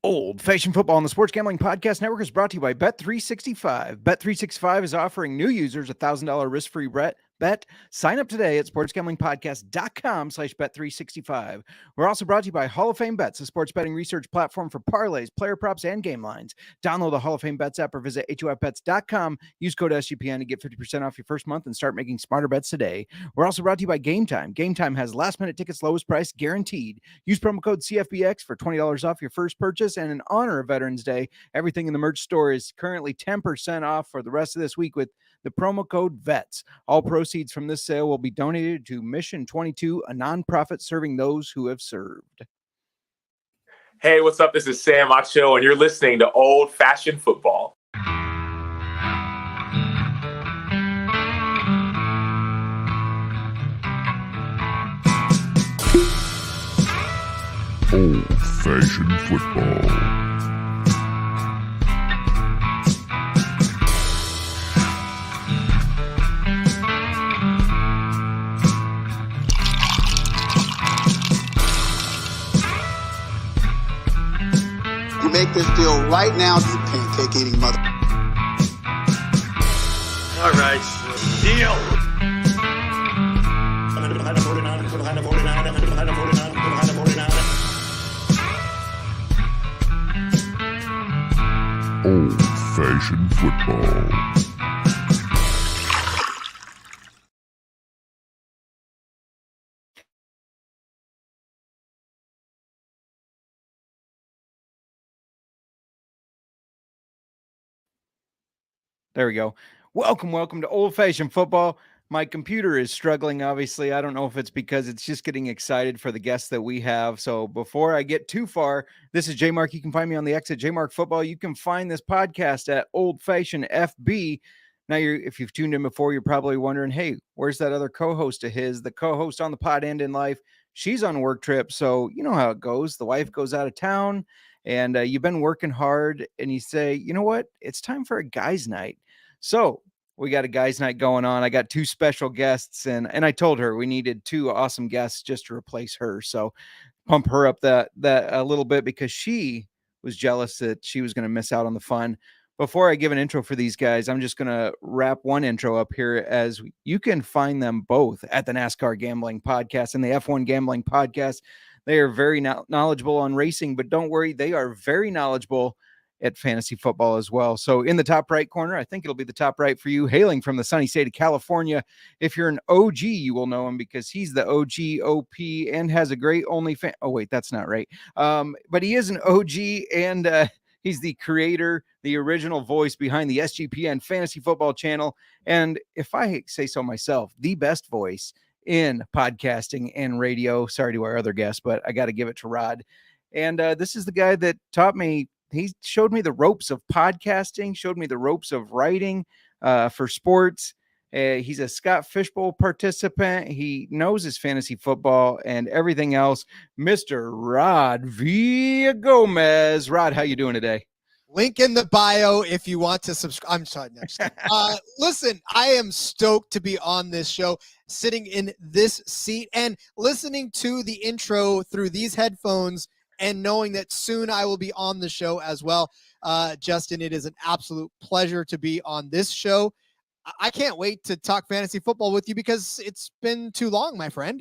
Old Fashioned Football on the Sports Gambling Podcast Network is brought to you by Bet365. Bet365 is offering new users a $1,000 risk-free bet. Sign up today at sportsgamblingpodcast.com/bet365. We're also brought to you by Hall of Fame Bets, a sports betting research platform for parlays, player props, and game lines. Download the Hall of Fame Bets app or visit HOFBets.com. Use code SGPN to get 50% off your first month and start making smarter bets today. We're also brought to you by Game Time. Game Time has last-minute tickets, lowest price guaranteed. Use promo code CFBX for $20 off your first purchase. And in honor of Veterans Day, everything in the merch store is currently 10% off for the rest of this week with the promo code VETS. All proceeds from this sale will be donated to Mission 22, a nonprofit serving those who have served. Hey, what's up? This is Sam Acho, and you're listening to Old Fashioned Football. Old Fashioned Football. You make this deal right now, you pancake eating mother. All right, deal. Old Fashioned Football. There we go. Welcome to Old Fashioned Football. My computer is struggling, obviously. I don't know if it's because it's just getting excited for the guests that we have. So before I get too far, this is JMark. You can find me on the X at JMark Football. You can find this podcast at Old Fashioned FB. Now, if you've tuned in before, you're probably wondering, hey, where's that other co-host of his? The co-host on the Pod End in Life. She's on work trip, so you know how it goes. The wife goes out of town, and you've been working hard, and you say, you know what? It's time for a guys' night. So we got a guys' night going on. I got two special guests, and I told her we needed two awesome guests just to replace her. So pump her up that a little bit because she was jealous that she was going to miss out on the fun. Before I give an intro for these guys, I'm just going to wrap one intro up here, as you can find them both at the NASCAR Gambling Podcast and the F1 Gambling Podcast. They are very knowledgeable on racing, but don't worry, they are very knowledgeable at fantasy football as well. So in the top right corner, I think it'll be the top right for you, hailing from the sunny state of California. If you're an OG, you will know him because he's the OG OP and has a great OnlyFans. Oh, wait, that's not right. But he is an OG, and he's the creator, the original voice behind the SGPN Fantasy Football channel. And if I say so myself, the best voice in podcasting and radio. Sorry to our other guests, but I got to give it to Rod. And this is the guy that taught me. He showed me the ropes of podcasting, showed me the ropes of writing for sports. He's a Scott Fishbowl participant. He knows his fantasy football and everything else. Mr. Rod Villagomez. Rod, how you doing today? Link in the bio if you want to subscribe. I'm sorry. No, listen, I am stoked to be on this show, sitting in this seat and listening to the intro through these headphones and knowing that soon I will be on the show as well. Justin, it is an absolute pleasure to be on this show. I can't wait to talk fantasy football with you because it's been too long, my friend.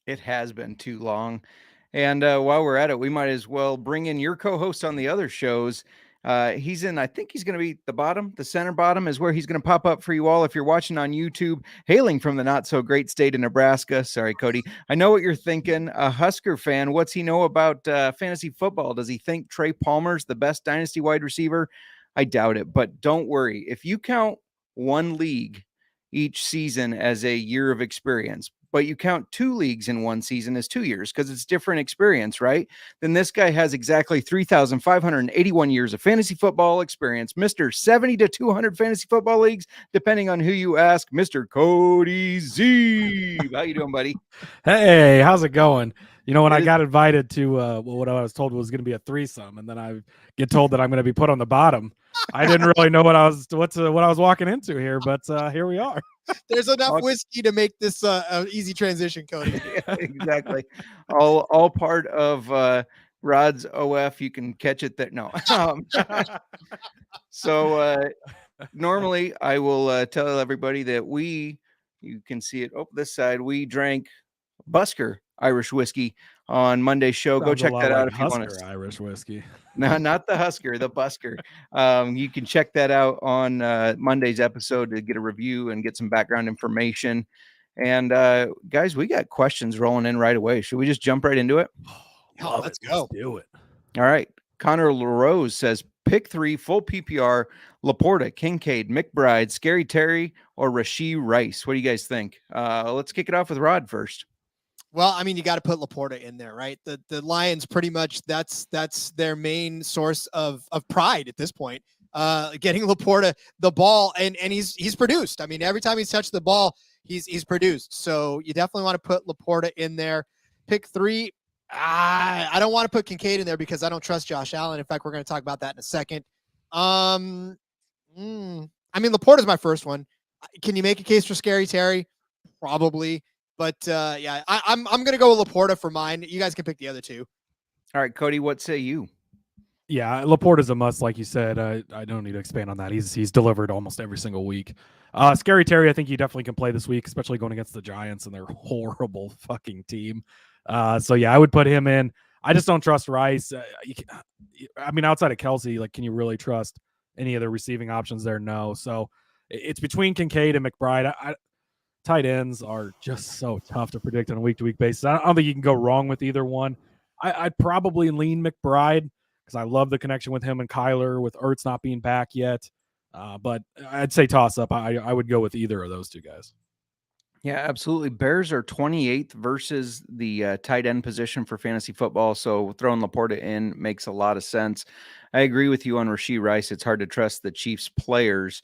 It has been too long. And while we're at it, we might as well bring in your co-host on the other shows. He's in, I think he's going to be the center bottom is where he's going to pop up for you all. If you're watching on YouTube, hailing from the not so great state of Nebraska. Sorry, Cody. I know what you're thinking. A Husker fan. What's he know about fantasy football? Does he think Trey Palmer's the best dynasty wide receiver? I doubt it, but don't worry. If you count one league each season as a year of experience, but you count two leagues in one season as 2 years because it's different experience, right? Then this guy has exactly 3,581 years of fantasy football experience. Mr. 70 to 200 fantasy football leagues, depending on who you ask. Mr. Cody Zeeb. How you doing, buddy? Hey, how's it going? You know, when I got invited to what I was told was going to be a threesome, and then I get told that I'm going to be put on the bottom, I didn't really know what I was walking into here, but here we are. There's enough whiskey to make this an easy transition, Cody. Yeah, exactly. All part of Rod's OF. You can catch it there. No. So normally I will tell everybody that you can see it. Oh, this side, we drank Busker Irish whiskey on Monday's show. Go Sounds a check lot that out like if you want Husker to. Irish whiskey. No, not the Husker, the Busker. You can check that out on Monday's episode to get a review and get some background information. And guys, we got questions rolling in right away. Should we just jump right into it? Oh, let's go. Let's do it. All right. Connor LaRose says pick 3 full PPR: Laporta, Kincaid, McBride, Scary Terry, or Rashee Rice. What do you guys think? Let's kick it off with Rod first. Well, I mean, you got to put Laporta in there, right? The Lions pretty much that's their main source of pride at this point. Getting Laporta the ball, and he's produced. I mean, every time he's touched the ball, he's produced. So you definitely want to put Laporta in there. Pick 3. I don't want to put Kincaid in there because I don't trust Josh Allen. In fact, we're going to talk about that in a second. I mean, Laporta's my first one. Can you make a case for Scary Terry? Probably. But yeah, I'm going to go with Laporta for mine. You guys can pick the other 2. All right, Cody, what say you? Yeah, Laporta's a must, like you said. I don't need to expand on that. He's delivered almost every single week. Scary Terry, I think he definitely can play this week, especially going against the Giants and their horrible fucking team. So yeah, I would put him in. I just don't trust Rice. I mean, outside of Kelsey, like, can you really trust any of the receiving options there? No. So it's between Kincaid and McBride. Tight ends are just so tough to predict on a week-to-week basis. I don't think you can go wrong with either one. I'd probably lean McBride because I love the connection with him and Kyler, with Ertz not being back yet. But I'd say toss-up. I would go with either of those 2 guys. Yeah, absolutely. Bears are 28th versus the tight end position for fantasy football, so throwing Laporta in makes a lot of sense. I agree with you on Rashee Rice. It's hard to trust the Chiefs players.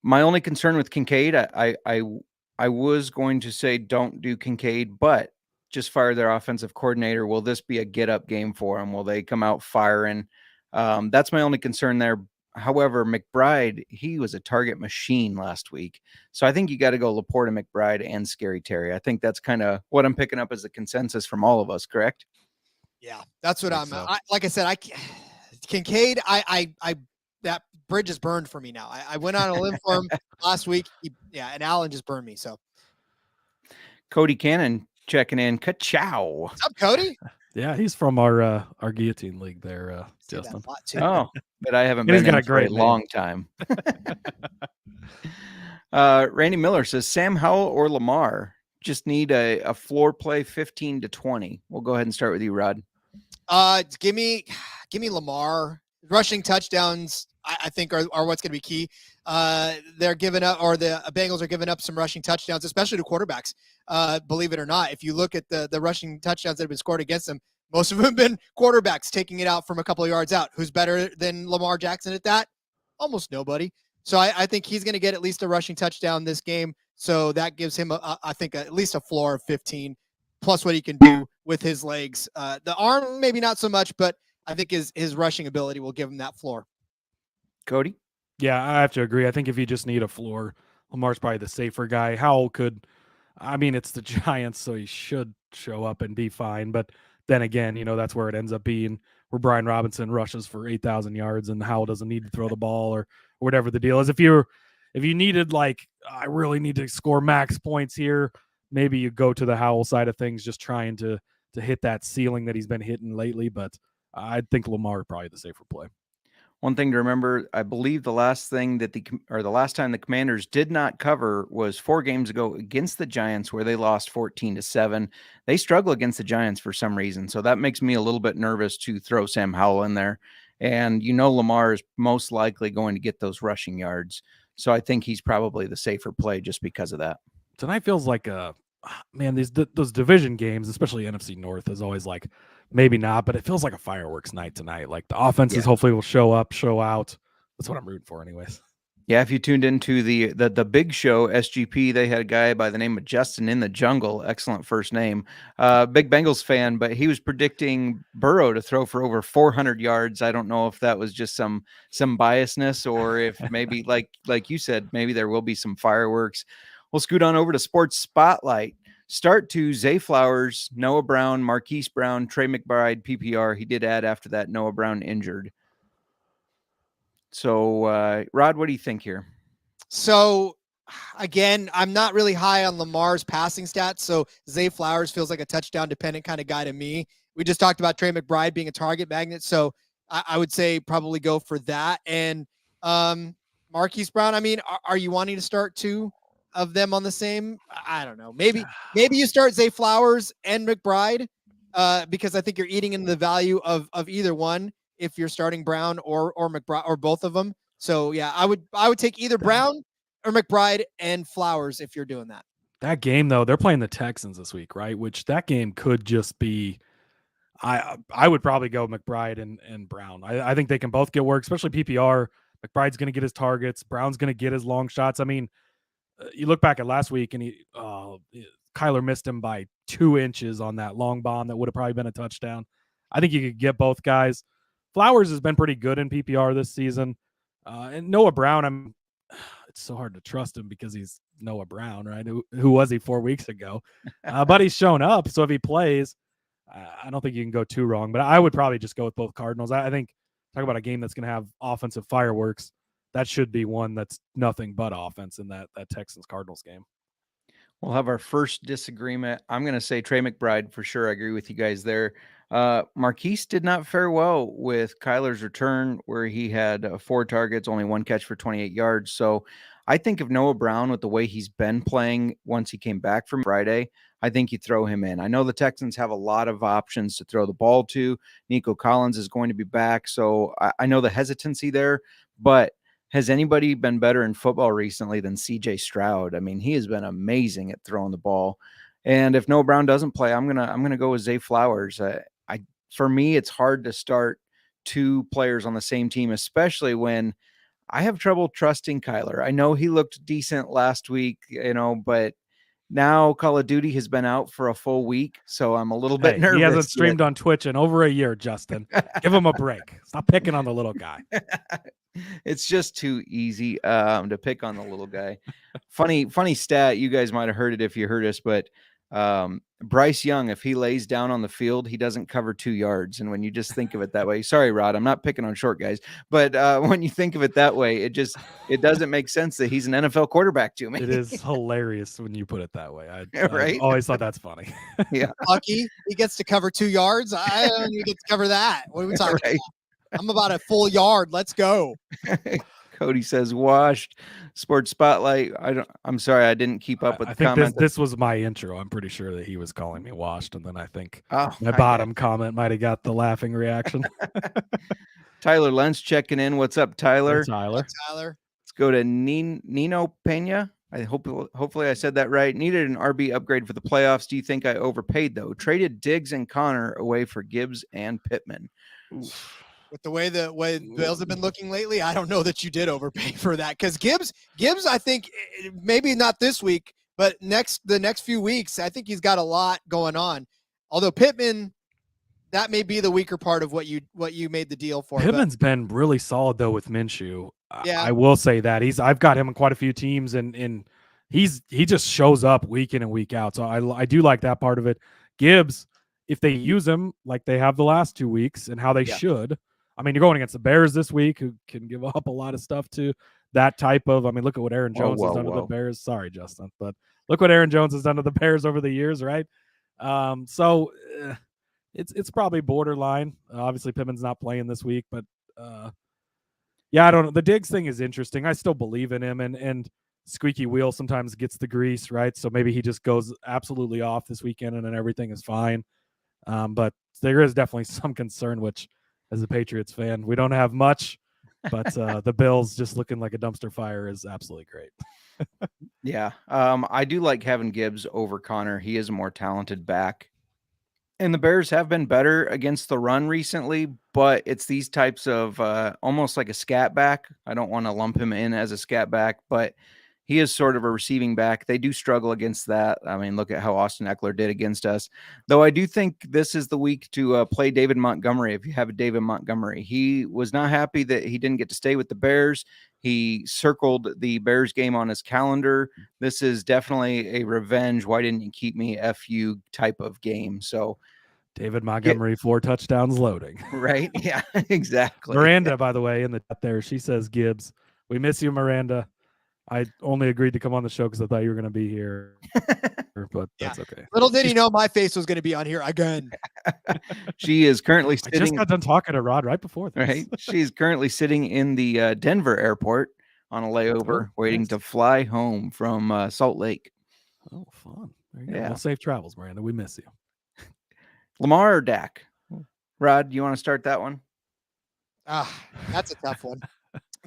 My only concern with Kincaid, I was going to say don't do Kincaid, but just fire their offensive coordinator. Will this be a get-up game for them? Will they come out firing? That's my only concern there. However, McBride, he was a target machine last week. So I think you got to go Laporta, McBride, and Scary Terry. I think that's kind of what I'm picking up as a consensus from all of us, correct? Yeah, that's what I'm. So. Like I said, Kincaid. That bridge is burned for me now. I went on a limb for him last week. And Allen just burned me. So Cody Cannon checking in. Ka-chow. What's up, Cody? Yeah, he's from our guillotine league there, Justin. Oh, but I haven't He's been got in a for a great name. long time. Randy Miller says Sam Howell or Lamar. Just need a floor play 15 to 20. We'll go ahead and start with you, Rod. Give me Lamar. Rushing touchdowns, I think, are what's going to be key. They're giving up, or the Bengals are giving up some rushing touchdowns, especially to quarterbacks. Believe it or not, if you look at the rushing touchdowns that have been scored against them, most of them have been quarterbacks taking it out from a couple of yards out. Who's better than Lamar Jackson at that? Almost nobody. So I think he's going to get at least a rushing touchdown this game. So that gives him, I think, at least a floor of 15, plus what he can do with his legs. The arm, maybe not so much, but I think his rushing ability will give him that floor. Cody? Yeah, I have to agree. I think if you just need a floor, Lamar's probably the safer guy. Howell it's the Giants, so he should show up and be fine. But then again, that's where it ends up being, where Brian Robinson rushes for 8,000 yards and Howell doesn't need to throw the ball or whatever the deal is. If you needed, like, I really need to score max points here, maybe you go to the Howell side of things, just trying to hit that ceiling that he's been hitting lately. But I think Lamar probably the safer play. One thing to remember, I believe the last time the Commanders did not cover was 4 games ago against the Giants, where they lost 14-7. They struggle against the Giants for some reason. So that makes me a little bit nervous to throw Sam Howell in there. And Lamar is most likely going to get those rushing yards. So I think he's probably the safer play just because of that. Tonight feels like those division games, especially NFC North, is always like, maybe not, but it feels like a fireworks night tonight. Like, the offenses hopefully will show up, show out. That's what I'm rooting for anyways. Yeah, if you tuned into the big show, SGP, they had a guy by the name of Justin in the Jungle. Excellent first name. Big Bengals fan, but he was predicting Burrow to throw for over 400 yards. I don't know if that was just some biasness, or if maybe, like you said, maybe there will be some fireworks. We'll scoot on over to Sports Spotlight. Start to Zay Flowers, Noah Brown, Marquise Brown, Trey McBride, PPR. He did add after that Noah Brown injured. So, Rod, what do you think here? So, again, I'm not really high on Lamar's passing stats, so Zay Flowers feels like a touchdown-dependent kind of guy to me. We just talked about Trey McBride being a target magnet, so I would say probably go for that. And Marquise Brown, I mean, are you wanting to start two of them on the same? I don't know. Maybe you start Zay Flowers and McBride because I think you're eating into the value of either one if you're starting Brown or McBride or both of them. So yeah, I would take either Brown or McBride and Flowers if you're doing that. That game though, they're playing the Texans this week, right? Which that game could just be. I would probably go McBride and Brown. I think they can both get work, especially PPR. McBride's going to get his targets. Brown's going to get his long shots. I mean, you look back at last week and Kyler missed him by 2 inches on that long bomb that would have probably been a touchdown. I think you could get both guys. Flowers has been pretty good in PPR this season. And Noah Brown, it's so hard to trust him because he's Noah Brown, right? Who was he 4 weeks ago? But he's shown up. So if he plays, I don't think you can go too wrong. But I would probably just go with both Cardinals. I think talk about a game that's going to have offensive fireworks. That should be one that's nothing but offense in that Texans-Cardinals game. We'll have our first disagreement. I'm going to say Trey McBride for sure. I agree with you guys there. Marquise did not fare well with Kyler's return, where he had 4 targets, only 1 catch for 28 yards. So I think of Noah Brown with the way he's been playing once he came back from Friday. I think you throw him in. I know the Texans have a lot of options to throw the ball to. Nico Collins is going to be back. So I know the hesitancy there, but has anybody been better in football recently than CJ Stroud? I mean, he has been amazing at throwing the ball. And if Noah Brown doesn't play, I'm gonna go with Zay Flowers. For me, it's hard to start 2 players on the same team, especially when I have trouble trusting Kyler. I know he looked decent last week, but now Call of Duty has been out for a full week, so I'm a little bit nervous. He hasn't streamed on Twitch in over a year, Justin. Give him a break. Stop picking on the little guy. It's just too easy to pick on the little guy. Funny stat. You guys might have heard it if you heard us, but Bryce Young, if he lays down on the field, he doesn't cover 2 yards. And when you just think of it that way, sorry, Rod, I'm not picking on short guys, but when you think of it that way, it doesn't make sense that he's an NFL quarterback to me. It is hilarious when you put it that way. Right? I always thought that's funny. Yeah. Lucky he gets to cover 2 yards. I don't even get to cover that. What are we talking about? I'm about a full yard. Let's go. Cody says washed. Sports Spotlight. I'm sorry, I didn't keep up with the comment. This was my intro. I'm pretty sure that he was calling me washed, and then I think my my bottom comment might have got the laughing reaction. Tyler Lentz checking in. What's up, Tyler? Tyler. Let's go to Nino Pena. Hopefully I said that right. Needed an RB upgrade for the playoffs. Do you think I overpaid though? Traded Diggs and Connor away for Gibbs and Pittman. With the way the Bills have been looking lately, I don't know that you did overpay for that, because Gibbs, I think maybe not this week, but the next few weeks, I think he's got a lot going on. Although Pittman, that may be the weaker part of what you made the deal for. Pittman's been really solid though with Minshew. Yeah. I will say that I've got him in quite a few teams, and he just shows up week in and week out. So I do like that part of it. Gibbs, if they use him like they have the last 2 weeks and how they should. I mean, you're going against the Bears this week, who can give up a lot of stuff to that type of. I mean, look at what Aaron Jones has done to the Bears. Sorry, Justin, but look what Aaron Jones has done to the Bears over the years, right? So it's probably borderline. Obviously, Pittman's not playing this week, but I don't know. The Diggs thing is interesting. I still believe in him, and squeaky wheel sometimes gets the grease, right? So maybe he just goes absolutely off this weekend, and then everything is fine. But there is definitely some concern, which, as a Patriots fan, we don't have much, but the Bills just looking like a dumpster fire is absolutely great. Yeah. I do like having Gibbs over Connor. He is a more talented back. And the Bears have been better against the run recently, but it's these types of almost like a scat back. I don't want to lump him in as a scat back, but he is sort of a receiving back. They do struggle against that. I mean, look at how Austin Eckler did against us. Though I do think this is the week to play David Montgomery if you have a David Montgomery. He was not happy that he didn't get to stay with the Bears. He circled the Bears game on his calendar. This is definitely a revenge. Why didn't you keep me FU type of game? So David Montgomery, 4 touchdowns loading. Right? Yeah, exactly. Miranda, by the way, in the chat there, she says, Gibbs, we miss you, Miranda. I only agreed to come on the show because I thought you were going to be here, but that's okay. Little did he know my face was going to be on here again. She is currently I sitting. just got done talking to Rod right before this. Right. She's currently sitting in the Denver airport on a layover, waiting nice. to fly home from Salt Lake. Oh, fun. There you go. Yeah. Well, safe travels, Miranda. We miss you. Lamar or Dak? Rod, you want to start that one? That's a tough one.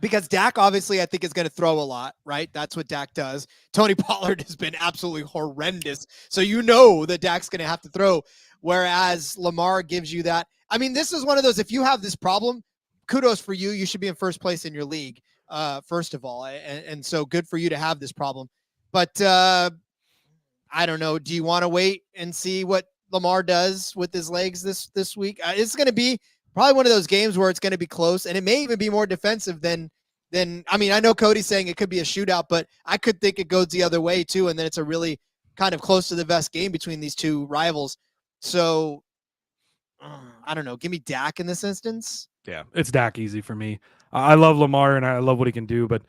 Because Dak, obviously, I think is going to throw a lot, right? That's what Dak does. Tony Pollard has been absolutely horrendous. So you know that Dak's going to have to throw, whereas Lamar gives you that. I mean, this is one of those, if you have this problem, kudos for you. You should be in first place in your league, first of all. And so good for you to have this problem. But I don't know. Do you want to wait and see what Lamar does with his legs this week? It's going to be probably one of those games where it's going to be close, and it may even be more defensive than. I mean, I know Cody's saying it could be a shootout, but I could think it goes the other way too, and then it's a really kind of close to the vest game between these two rivals. So I don't know. Give me Dak in this instance. Yeah, it's Dak easy for me. I love Lamar and I love what he can do, but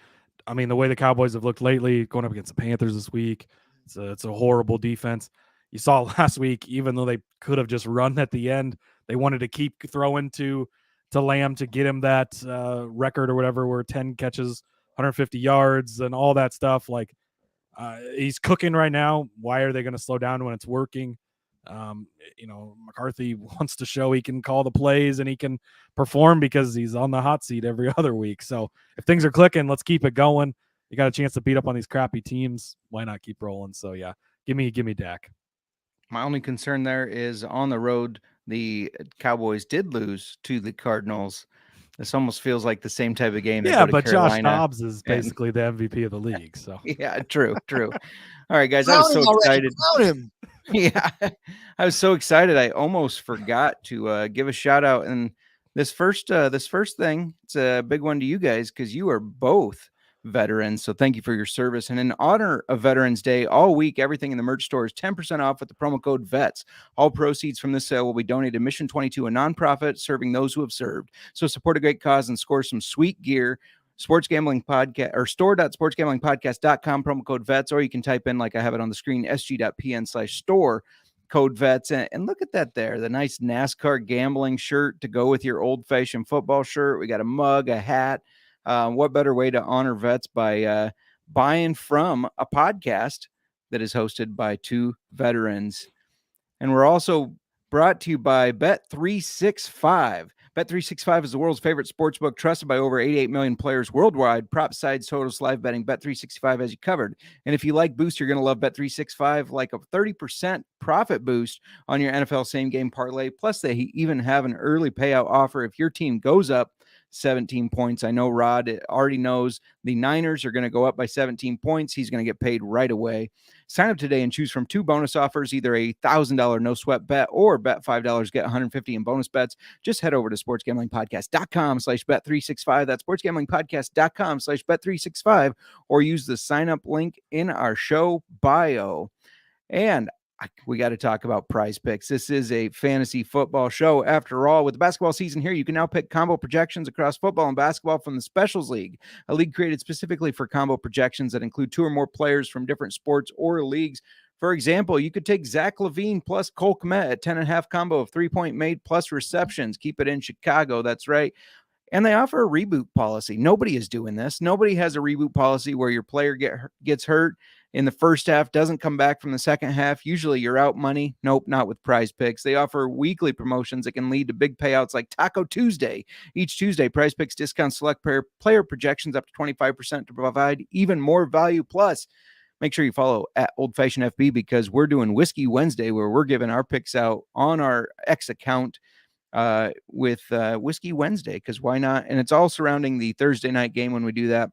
I mean, the way the Cowboys have looked lately, going up against the Panthers this week, it's a horrible defense. You saw last week, even though they could have just run at the end, they wanted to keep throwing to Lamb to get him that record or whatever, where 10 catches, 150 yards and all that stuff. Like he's cooking right now. Why are they going to slow down when it's working? McCarthy wants to show he can call the plays and he can perform because he's on the hot seat every other week. So if things are clicking, let's keep it going. You got a chance to beat up on these crappy teams. Why not keep rolling? So yeah, give me Dak. My only concern there is on the road, the Cowboys did lose to the Cardinals. This almost feels like the same type of game. Yeah, but Carolina, Josh Dobbs is basically the MVP of the league. So yeah, true. All right, guys, I was so excited. Him. Yeah, I was so excited. I almost forgot to give a shout out. And this first thing, it's a big one to you guys because you are both veterans. So thank you for your service. And in honor of Veterans Day, all week, everything in the merch store is 10% off with the promo code VETS. All proceeds from this sale will be donated to Mission 22, a nonprofit serving those who have served. So support a great cause and score some sweet gear. Sports Gambling Podcast or store.sportsgamblingpodcast.com, promo code VETS, or you can type in, like I have it on the screen, sg.pn/store code VETS. And look at that there, the nice NASCAR gambling shirt to go with your old-fashioned football shirt. We got a mug, a hat. What better way to honor vets by buying from a podcast that is hosted by two veterans? And we're also brought to you by Bet365. Bet365 is the world's favorite sportsbook, trusted by over 88 million players worldwide. Props, sides, totals, live betting. Bet365 has you covered. And if you like boost, you're going to love Bet365, like a 30% profit boost on your NFL same-game parlay. Plus, they even have an early payout offer if your team goes up 17 points. I know Rod already knows the Niners are going to go up by 17 points. He's going to get paid right away. Sign up today and choose from two bonus offers, either a $1,000 no sweat bet or bet $5, get $150 in bonus bets. Just head over to sportsgamblingpodcast.com/bet365. That's sportsgamblingpodcast.com/bet365, or use the sign up link in our show bio. And we got to talk about Prize Picks. This is a fantasy football show. After all, with the basketball season here, you can now pick combo projections across football and basketball from the Specials League, a league created specifically for combo projections that include two or more players from different sports or leagues. For example, you could take Zach LaVine plus Cole Kmet at 10.5 combo of 3-point made plus receptions. Keep it in Chicago. That's right. And they offer a reboot policy. Nobody is doing this. Nobody has a reboot policy where your player gets hurt in the first half, doesn't come back from the second half. Usually you're out money. Nope, not with Prize Picks. They offer weekly promotions that can lead to big payouts like Taco Tuesday. Each Tuesday, Prize Picks discounts select player projections up to 25% to provide even more value. Plus, make sure you follow at Old Fashioned FB because we're doing Whiskey Wednesday where we're giving our picks out on our X account with Whiskey Wednesday, because why not? And it's all surrounding the Thursday night game when we do that.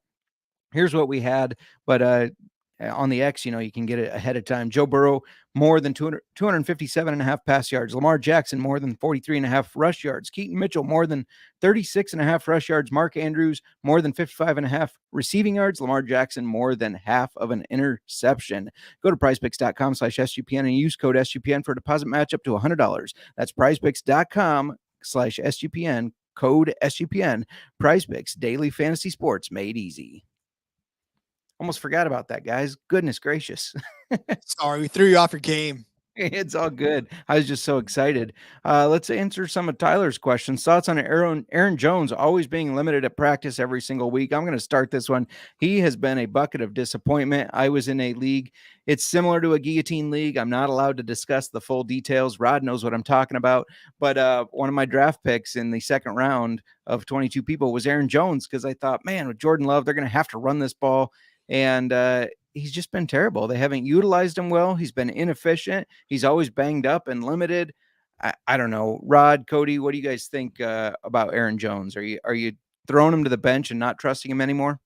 Here's what we had, but on the X, you can get it ahead of time. Joe Burrow, more than 257.5 pass yards. Lamar Jackson, more than 43.5 rush yards. Keaton Mitchell, more than 36.5 rush yards. Mark Andrews, more than 55.5 receiving yards. Lamar Jackson, more than half of an interception. Go to prizepicks.com/SGPN and use code SGPN for a deposit match up to $100. That's prizepicks.com/SGPN, code SGPN. PrizePicks, daily fantasy sports made easy. Almost forgot about that, guys. Goodness gracious. Sorry, we threw you off your game. It's all good. I was just so excited. Let's answer some of Tyler's questions. Thoughts on Aaron Jones always being limited at practice every single week? I'm going to start this one. He has been a bucket of disappointment. I was in a league. It's similar to a guillotine league. I'm not allowed to discuss the full details. Rod knows what I'm talking about. But one of my draft picks in the second round of 22 people was Aaron Jones, because I thought, man, with Jordan Love, they're going to have to run this ball. And he's just been terrible. They haven't utilized him well. He's been inefficient. He's always banged up and limited. I don't know. Rod, Cody, what do you guys think about Aaron Jones? Are you throwing him to the bench and not trusting him anymore?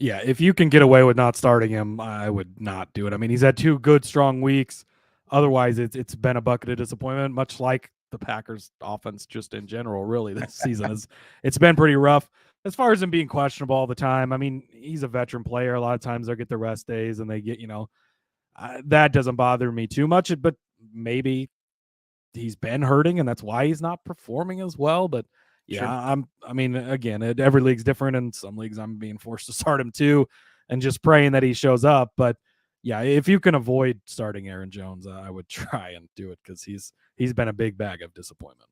Yeah, if you can get away with not starting him, I would not do it. I mean, he's had 2 good, strong weeks. Otherwise, it's been a bucket of disappointment, much like the Packers' offense just in general, really, this season. It's been pretty rough. As far as him being questionable all the time, I mean, he's a veteran player. A lot of times they'll get the rest days and they get, that doesn't bother me too much, but maybe he's been hurting and that's why he's not performing as well. But yeah, Sure. I mean, again, every league's different, and some leagues I'm being forced to start him too and just praying that he shows up. But yeah, if you can avoid starting Aaron Jones, I would try and do it, because he's been a big bag of disappointment.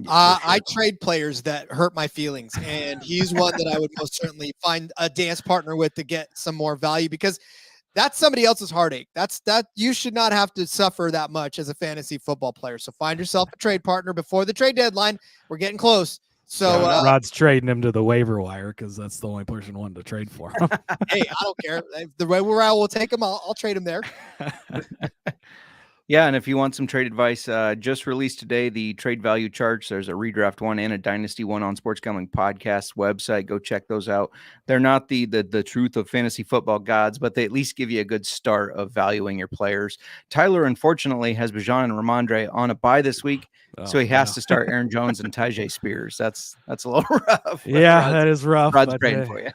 I trade players that hurt my feelings, and he's one that I would most certainly find a dance partner with to get some more value, because that's somebody else's heartache. That you should not have to suffer that much as a fantasy football player. So find yourself a trade partner before the trade deadline. We're getting close. So Rod's trading him to the waiver wire because that's the only person wanted to trade for him. Hey, I don't care. The waiver wire will take him. I'll trade him there. Yeah, and if you want some trade advice, just released today the trade value charts. There's a redraft one and a dynasty one on Sports Gambling Podcast website. Go check those out. They're not the truth of fantasy football gods, but they at least give you a good start of valuing your players. Tyler, unfortunately, has Bijan and Ramondre on a bye this week, so he has to start Aaron Jones and Tyjae Spears. That's a little rough. Yeah, that is rough. Rod's praying for you.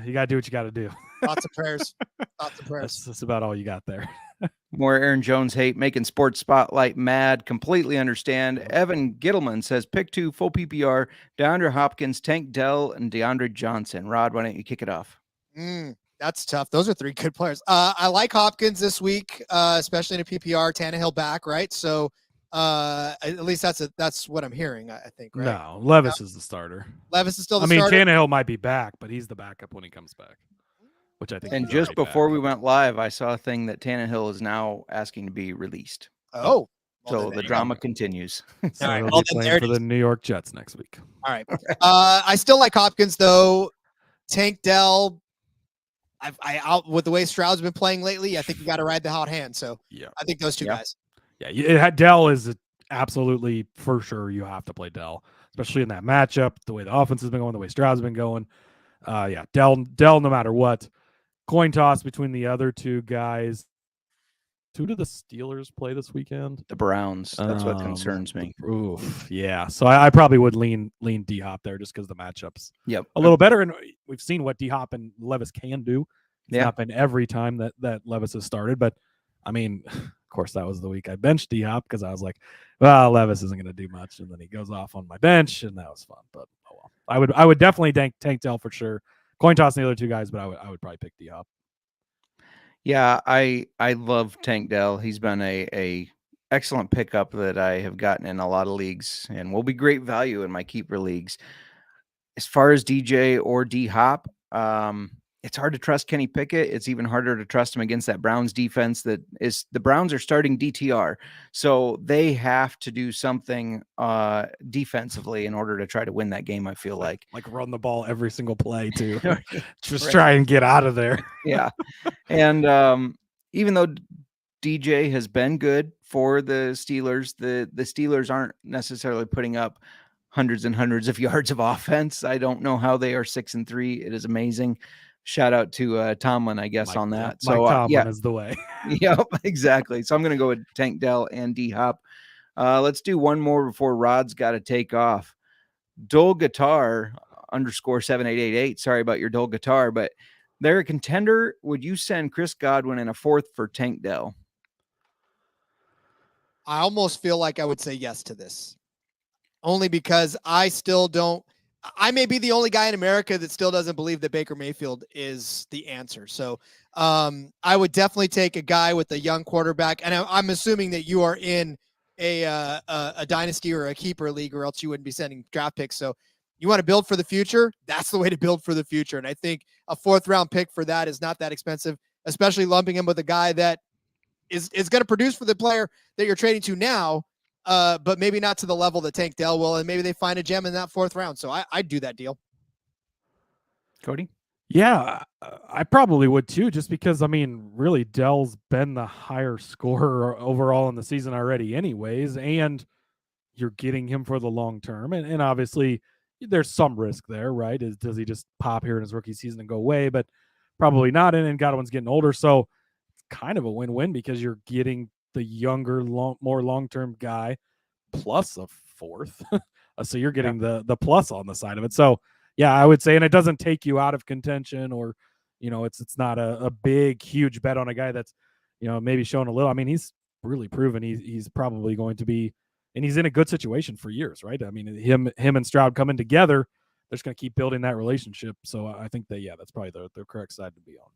You got to do what you got to do. Lots of prayers. Lots of prayers. That's about all you got there. More Aaron Jones hate, making Sports Spotlight mad. Completely understand. Evan Gittleman says, pick 2, full PPR, DeAndre Hopkins, Tank Dell, and DeAndre Johnson. Rod, why don't you kick it off? That's tough. Those are 3 good players. I like Hopkins this week, especially in a PPR. Tannehill back, right? So at least that's what I'm hearing, I think, right? No, Levis is the starter. Levis is still the starter? Tannehill might be back, but he's the backup when he comes back, which I think. And just before we went live, I saw a thing that Tannehill is now asking to be released. Oh. So the drama continues. So All right, he'll well, be then playing for the New York Jets next week. All right. I still like Hopkins, though. Tank Dell, I out with the way Stroud's been playing lately, I think you got to ride the hot hand. So yeah, I think those 2 guys. Yeah, Dell is absolutely for sure. You have to play Dell, especially in that matchup. The way the offense has been going, the way Stroud's been going. Dell, no matter what. Coin toss between the other 2 guys. Who do the Steelers play this weekend? The Browns. That's what concerns me. Oof, yeah. So I probably would lean D-Hop there just because the matchups a little better. And we've seen what D-Hop and Levis can do. It's not been every time that Levis has started. But, I mean, of course, that was the week I benched D-Hop because I was like, well, Levis isn't going to do much. And then he goes off on my bench, and that was fun. But, oh well. I would definitely tank Dell for sure. Coin toss the other 2 guys, but I would probably pick D-Hop. Yeah, I love Tank Dell. He's been a excellent pickup that I have gotten in a lot of leagues and will be great value in my keeper leagues. As far as DJ or D-Hop, it's hard to trust Kenny Pickett. It's even harder to trust him against that Browns defense. The Browns are starting DTR, so they have to do something defensively in order to try to win that game. I feel like run the ball every single play too. Just try and get out of there. Yeah, and even though DJ has been good for the Steelers, the Steelers aren't necessarily putting up hundreds and hundreds of yards of offense. I don't know how they are 6-3. It is amazing. shout out to Tomlin, I guess, on that. Mike So Tomlin is the way. Yep, exactly. So I'm going to go with Tank Dell and D Hop. Let's do one more before Rod's got to take off. Dull Guitar _7888. Sorry about your Dull Guitar, but they're a contender. Would you send Chris Godwin and a fourth for Tank Dell? I almost feel like I would say yes to this, only because I still don't. I may be the only guy in America that still doesn't believe that Baker Mayfield is the answer. So I would definitely take a guy with a young quarterback, and I'm assuming that you are in a dynasty or a keeper league, or else you wouldn't be sending draft picks. So you want to build for the future. That's the way to build for the future. And I think a 4th round pick for that is not that expensive, especially lumping him with a guy that is going to produce for the player that you're trading to now, but maybe not to the level that Tank Dell will, and maybe they find a gem in that 4th round. So I'd do that deal. Cody? Yeah, I probably would too, just because, I mean, really Dell's been the higher scorer overall in the season already anyways, and you're getting him for the long term. And obviously there's some risk there, right? Does he just pop here in his rookie season and go away? But probably not. And Godwin's getting older. So kind of a win-win because you're getting the younger, more long-term guy plus a 4th. So you're getting the plus on the side of it. So yeah, I would say, and it doesn't take you out of contention, or, it's not a big, huge bet on a guy that's, maybe showing a little. I mean, he's really proven he's probably going to be, and he's in a good situation for years, right? I mean, him and Stroud coming together, they're just going to keep building that relationship. So I think that, that's probably the correct side to be on.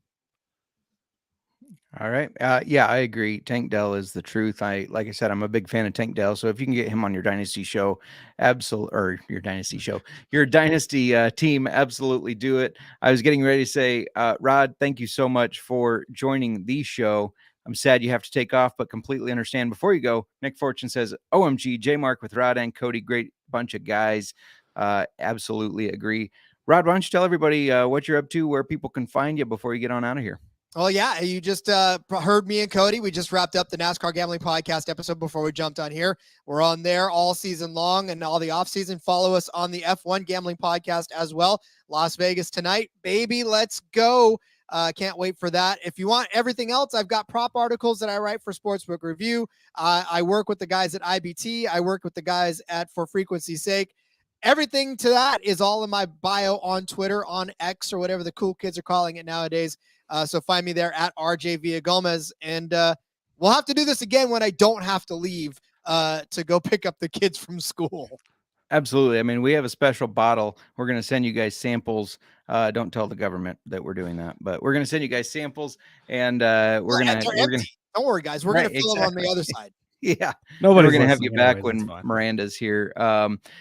All right. Yeah, I agree. Tank Dell is the truth. Like I said, I'm a big fan of Tank Dell. So if you can get him on your dynasty show, your dynasty team, absolutely do it. I was getting ready to say, Rod, thank you so much for joining the show. I'm sad you have to take off, but completely understand. Before you go, Nick Fortune says, OMG, JMark with Rod and Cody, great bunch of guys. Absolutely agree. Rod, why don't you tell everybody what you're up to, where people can find you before you get on out of here? Well, yeah, you just heard me and Cody. We just wrapped up the NASCAR Gambling Podcast episode before we jumped on here. We're on there all season long and all the off season. Follow us on the F1 Gambling Podcast as well. Las Vegas tonight, baby. Let's go. Can't wait for that. If you want everything else, I've got prop articles that I write for Sportsbook Review. I work with the guys at IBT. I work with the guys at For Frequency's Sake. Everything to that is all in my bio on Twitter, on X, or whatever the cool kids are calling it nowadays. So find me there at RJ Villagomez. And we'll have to do this again when I don't have to leave to go pick up the kids from school. Absolutely. I mean, we have a special bottle. We're going to send you guys samples. Don't tell the government that we're doing that, but we're going to send you guys samples, and we're going to. Don't worry, guys. We're going to fill them on the other side. Yeah. We're going to have you back when Miranda's here.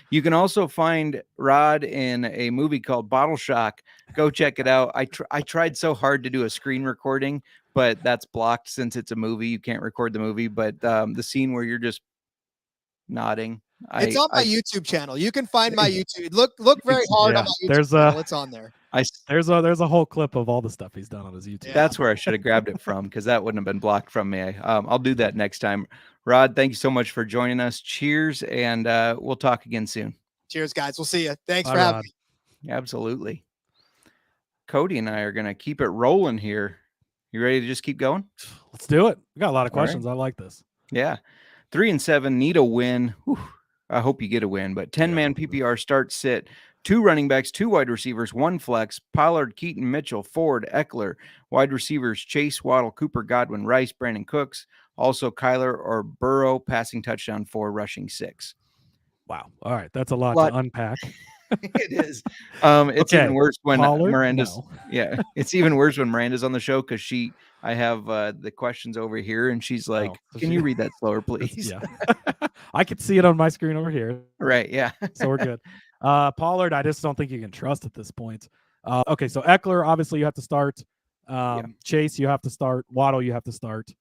You can also find Rod in a movie called Bottle Shock. Go check it out. I tried so hard to do a screen recording, but that's blocked since it's a movie. You can't record the movie, but the scene where you're just nodding. It's on my YouTube channel. You can find my YouTube. Look very hard on my YouTube channel. It's on there. There's a whole clip of all the stuff he's done on his YouTube. Yeah. That's where I should have grabbed it from, because that wouldn't have been blocked from me. I'll do that next time. Rod, thank you so much for joining us. Cheers, and we'll talk again soon. Cheers, guys. We'll see you. Thanks for having me. Absolutely. Cody and I are going to keep it rolling here. You ready to just keep going? Let's do it. We got a lot of questions. Right. I like this. Yeah. 3-7, need a win. Whew. I hope you get a win, but 10-man PPR start sit, 2 running backs, 2 wide receivers, 1 flex, Pollard, Keaton, Mitchell, Ford, Eckler, wide receivers, Chase, Waddle, Cooper, Godwin, Rice, Brandon Cooks, also Kyler or Burrow, passing touchdown 4, rushing 6. Wow. All right. That's a lot to unpack. It is. It's even worse when Pollard? Miranda's. No. Yeah, it's even worse when Miranda's on the show, because I have the questions over here, and she's like, "Can you read that slower, please?" Yeah, I could see it on my screen over here. Right. Yeah. So we're good. Pollard, I just don't think you can trust at this point. Okay, so Eckler, obviously you have to start. Chase, you have to start. Waddle, you have to start.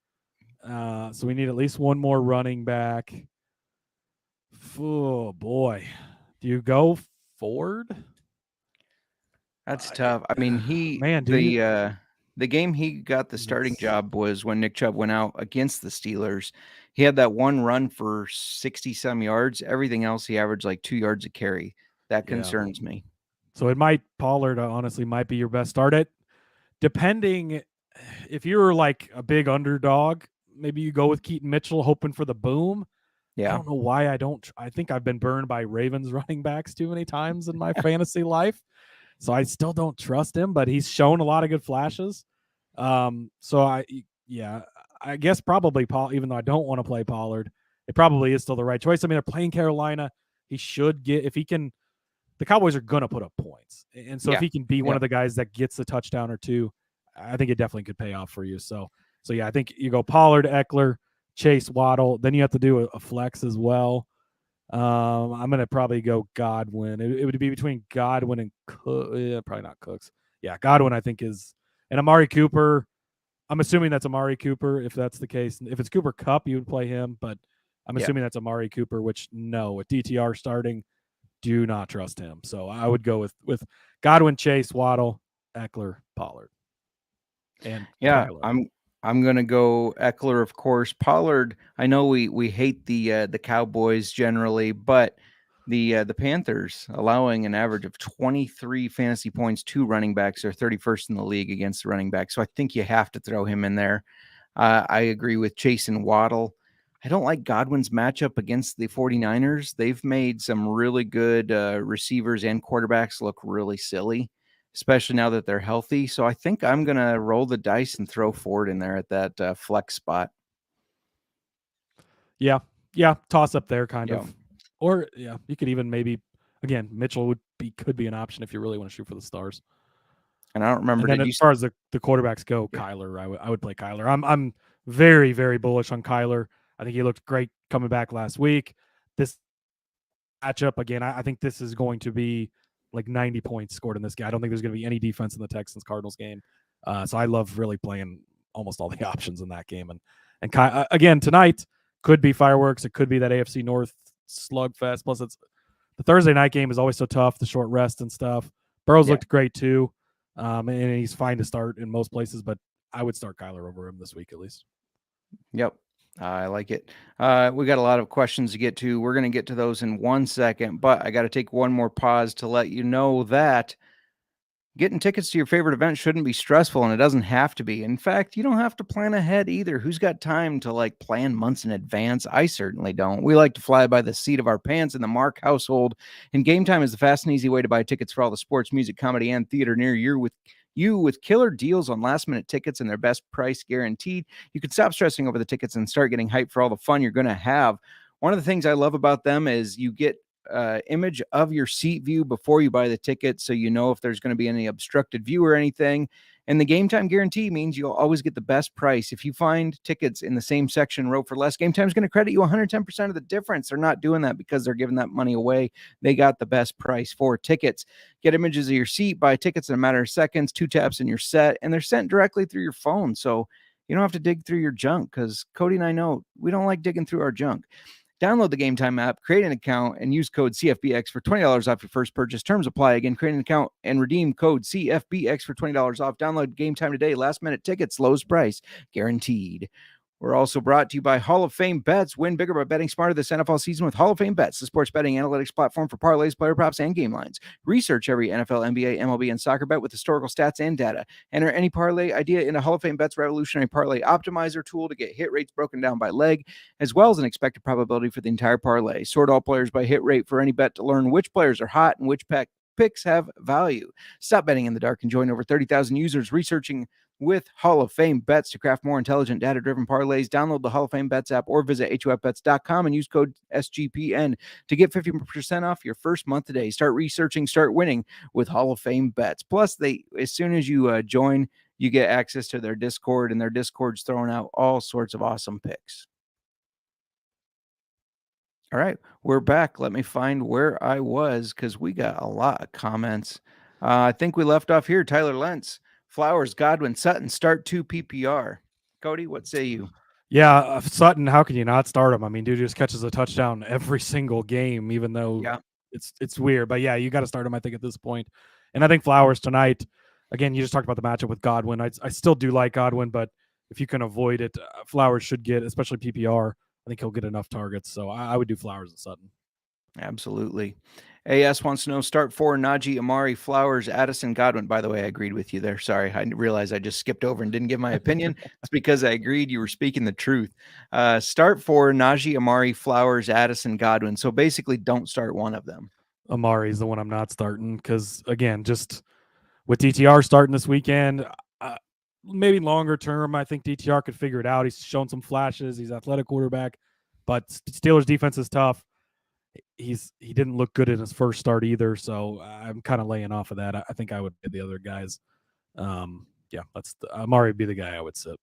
So we need at least one more running back. Oh boy, do you go Ford? That's tough. I mean, the game he got the starting job was when Nick Chubb went out against the Steelers. He had that one run for 60-some yards. Everything else, he averaged like 2 yards a carry. That concerns me. So Pollard honestly might be your best start. depending if you're like a big underdog, maybe you go with Keaton Mitchell hoping for the boom. I Yeah. don't know why I think I've been burned by Ravens running backs too many times in my fantasy life. So I still don't trust him, but he's shown a lot of good flashes. So I guess probably Paul, even though I don't want to play Pollard, it probably is still the right choice. I mean, they're playing Carolina. He should get, if he can, the Cowboys are going to put up points. And so if he can be one of the guys that gets a touchdown or two, I think it definitely could pay off for you. So yeah, I think you go Pollard, Eckler, Chase, Waddle. Then you have to do a flex as well. I'm gonna probably go Godwin. It would be between Godwin and probably not Cooks. Yeah, Godwin I think is, and Amari Cooper. I'm assuming that's Amari Cooper. If that's the case, if it's Cooper Kupp, you would play him. But I'm assuming that's Amari Cooper. Which no, with DTR starting, do not trust him. So I would go with Godwin, Chase, Waddle, Eckler, Pollard, and Tyler. I'm gonna go Eckler, of course. Pollard, I know we hate the Cowboys generally, but the Panthers allowing an average of 23 fantasy points to running backs are 31st in the league against the running back. So I think you have to throw him in there. I agree with Chase and Waddle. I don't like Godwin's matchup against the 49ers. They've made some really good receivers and quarterbacks look really silly, especially now that they're healthy. So I think I'm going to roll the dice and throw Ford in there at that flex spot. Yeah, toss up there kind of. Or you could even maybe, again, Mitchell could be an option if you really want to shoot for the stars. And I don't remember. And then as far as the quarterbacks go, Kyler, I would play Kyler. I'm very, very bullish on Kyler. I think he looked great coming back last week. This matchup, again, I think this is going to be like 90 points scored in this game. I don't think there's going to be any defense in the Texans-Cardinals game. So I love really playing almost all the options in that game. And again, tonight could be fireworks. It could be that AFC North slugfest. Plus, it's the Thursday night game is always so tough, the short rest and stuff. Burrow's looked great too. And he's fine to start in most places, but I would start Kyler over him this week at least. Yep. I like it. We got a lot of questions to get to. We're going to get to those in 1 second, but I got to take one more pause to let you know that getting tickets to your favorite event shouldn't be stressful, and it doesn't have to be. In fact, you don't have to plan ahead either. Who's got time to plan months in advance? I certainly don't. We like to fly by the seat of our pants in the Mark household, and Game Time is the fast and easy way to buy tickets for all the sports, music, comedy, and theater near you with killer deals on last-minute tickets and their best price guaranteed. You can stop stressing over the tickets and start getting hyped for all the fun you're going to have. One of the things I love about them is you get image of your seat view before you buy the ticket, so you know if there's going to be any obstructed view or anything. And the Game Time guarantee means you'll always get the best price. If you find tickets in the same section row for less, Game Time is going to credit you 110% of the difference. They're not doing that because they're giving that money away. They got the best price for tickets. Get images of your seat, buy tickets in a matter of seconds, 2 taps and you're set, and they're sent directly through your phone. So you don't have to dig through your junk, because Cody and I know we don't like digging through our junk. Download the Game Time app, create an account, and use code CFBX for $20 off your first purchase. Terms apply. Again, create an account and redeem code CFBX for $20 off. Download Game Time today. Last minute tickets, lowest price, guaranteed. We're also brought to you by Hall of Fame Bets. Win bigger by betting smarter this NFL season with Hall of Fame Bets, the sports betting analytics platform for parlays, player props, and game lines. Research every NFL, NBA, MLB, and soccer bet with historical stats and data. Enter any parlay idea in a Hall of Fame Bets revolutionary parlay optimizer tool to get hit rates broken down by leg, as well as an expected probability for the entire parlay. Sort all players by hit rate for any bet to learn which players are hot and which picks have value. Stop betting in the dark and join over 30,000 users researching with Hall of Fame Bets to craft more intelligent, data-driven parlays. Download the Hall of Fame Bets app or visit HOFBets.com and use code SGPN to get 50% off your first month today. Start researching, start winning with Hall of Fame Bets. Plus, as soon as you join, you get access to their Discord, and their Discord's throwing out all sorts of awesome picks. All right, we're back. Let me find where I was, because we got a lot of comments. I think we left off here. Tyler Lentz. Flowers, Godwin, Sutton, start 2 PPR. Cody, what say you? Yeah, Sutton, how can you not start him? I mean, dude just catches a touchdown every single game, even though it's weird. But yeah, you got to start him, I think, at this point. And I think Flowers tonight, again, you just talked about the matchup with Godwin. I still do like Godwin, but if you can avoid it, Flowers should get, especially PPR, I think he'll get enough targets. So I would do Flowers and Sutton. Absolutely. AS wants to know start 4 Najee, Amari, Flowers, Addison, Godwin. By the way, I agreed with you there. Sorry. I realized I just skipped over and didn't give my opinion. It's because I agreed you were speaking the truth. Start 4 Najee, Amari, Flowers, Addison, Godwin. So basically don't start one of them. Amari's the one I'm not starting because, again, just with DTR starting this weekend, maybe longer term, I think DTR could figure it out. He's shown some flashes. He's an athletic quarterback, but Steelers defense is tough. He didn't look good in his first start either, so I'm kind of laying off of that. I think I would get the other guys. Yeah, Amari would be the guy I would sit.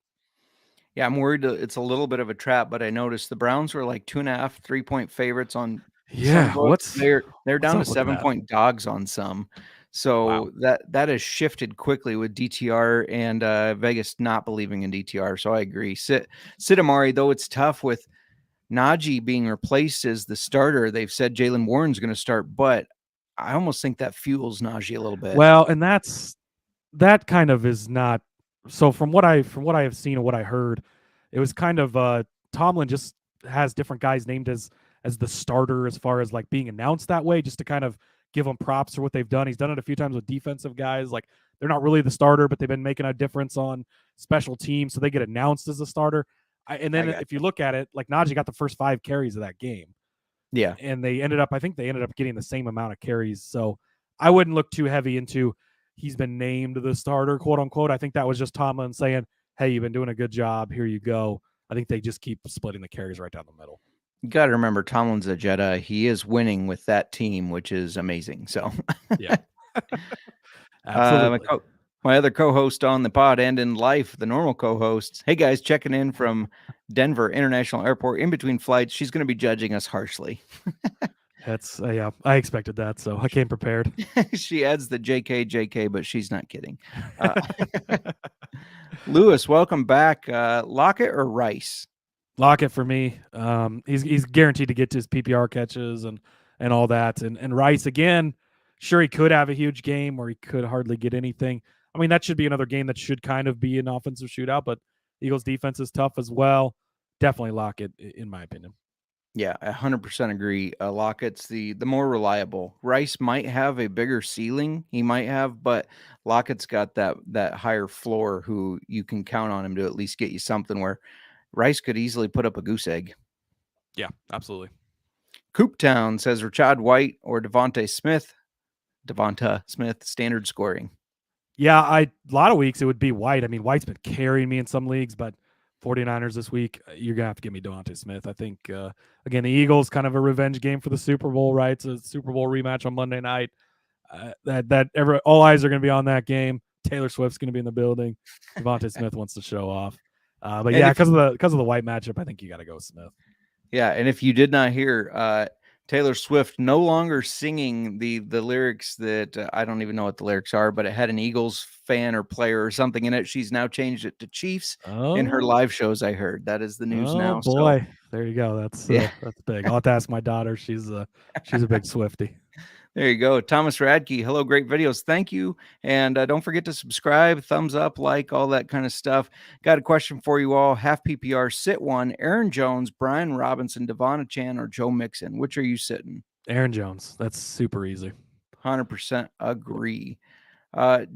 Yeah, I'm worried it's a little bit of a trap, but I noticed the Browns were like 2.5, 3-point favorites on some books. They're down to 7-point dogs on some. So that has shifted quickly with DTR and Vegas not believing in DTR. So I agree. Sit Amari, though it's tough with Najee being replaced as the starter. They've said Jaylen Warren's going to start, but I almost think that fuels Najee a little bit. Well, and that kind of is not. So from what I have seen and what I heard, it was kind of Tomlin just has different guys named as the starter as far as like being announced that way, just to kind of give them props for what they've done. He's done it a few times with defensive guys. Like they're not really the starter, but they've been making a difference on special teams, so they get announced as a starter. And then if you look at it, like Najee got the first 5 carries of that game. Yeah. And they ended up getting the same amount of carries. So I wouldn't look too heavy into he's been named the starter, quote unquote. I think that was just Tomlin saying, hey, you've been doing a good job. Here you go. I think they just keep splitting the carries right down the middle. You got to remember, Tomlin's a Jedi. He is winning with that team, which is amazing. So, yeah. Absolutely. My other co-host on the pod and in life, the normal co-host. Hey, guys, checking in from Denver International Airport in between flights. She's going to be judging us harshly. That's yeah, I expected that, so I came prepared. She adds the JK, but she's not kidding. Lewis, welcome back. Lockett or Rice? Lockett for me. He's guaranteed to get to his PPR catches and all that. And Rice, again, sure, he could have a huge game or he could hardly get anything. I mean, that should be another game that should kind of be an offensive shootout, but Eagles defense is tough as well. Definitely Lockett, in my opinion. Yeah, I 100% agree. Lockett's the more reliable. Rice might have a bigger ceiling. He might have, but Lockett's got that higher floor who you can count on him to at least get you something where Rice could easily put up a goose egg. Yeah, absolutely. Cooptown says Rashad White or Devonta Smith, standard scoring. Yeah, a lot of weeks it would be White. I mean, White's been carrying me in some leagues, but 49ers this week, you're going to have to give me Devonta Smith. I think, again, the Eagles kind of a revenge game for the Super Bowl, right? It's a Super Bowl rematch on Monday night. All eyes are going to be on that game. Taylor Swift's going to be in the building. Devonta Smith wants to show off. But yeah, because of the White matchup, I think you got to go Smith. Yeah, and if you did not hear, Taylor Swift no longer singing the lyrics that I don't even know what the lyrics are, but it had an Eagles fan or player or something in it. She's now changed it to Chiefs in her live shows. I heard that is the news now. Oh boy, so, there you go. That's big. I'll have to ask my daughter. She's a big Swiftie. There you go. Thomas Radke. Hello, great videos. Thank you. And don't forget to subscribe, thumbs up, like, all that kind of stuff. Got a question for you all. Half PPR, sit one. Aaron Jones, Brian Robinson, Devon Chan, or Joe Mixon. Which are you sitting? Aaron Jones. That's super easy. 100% agree.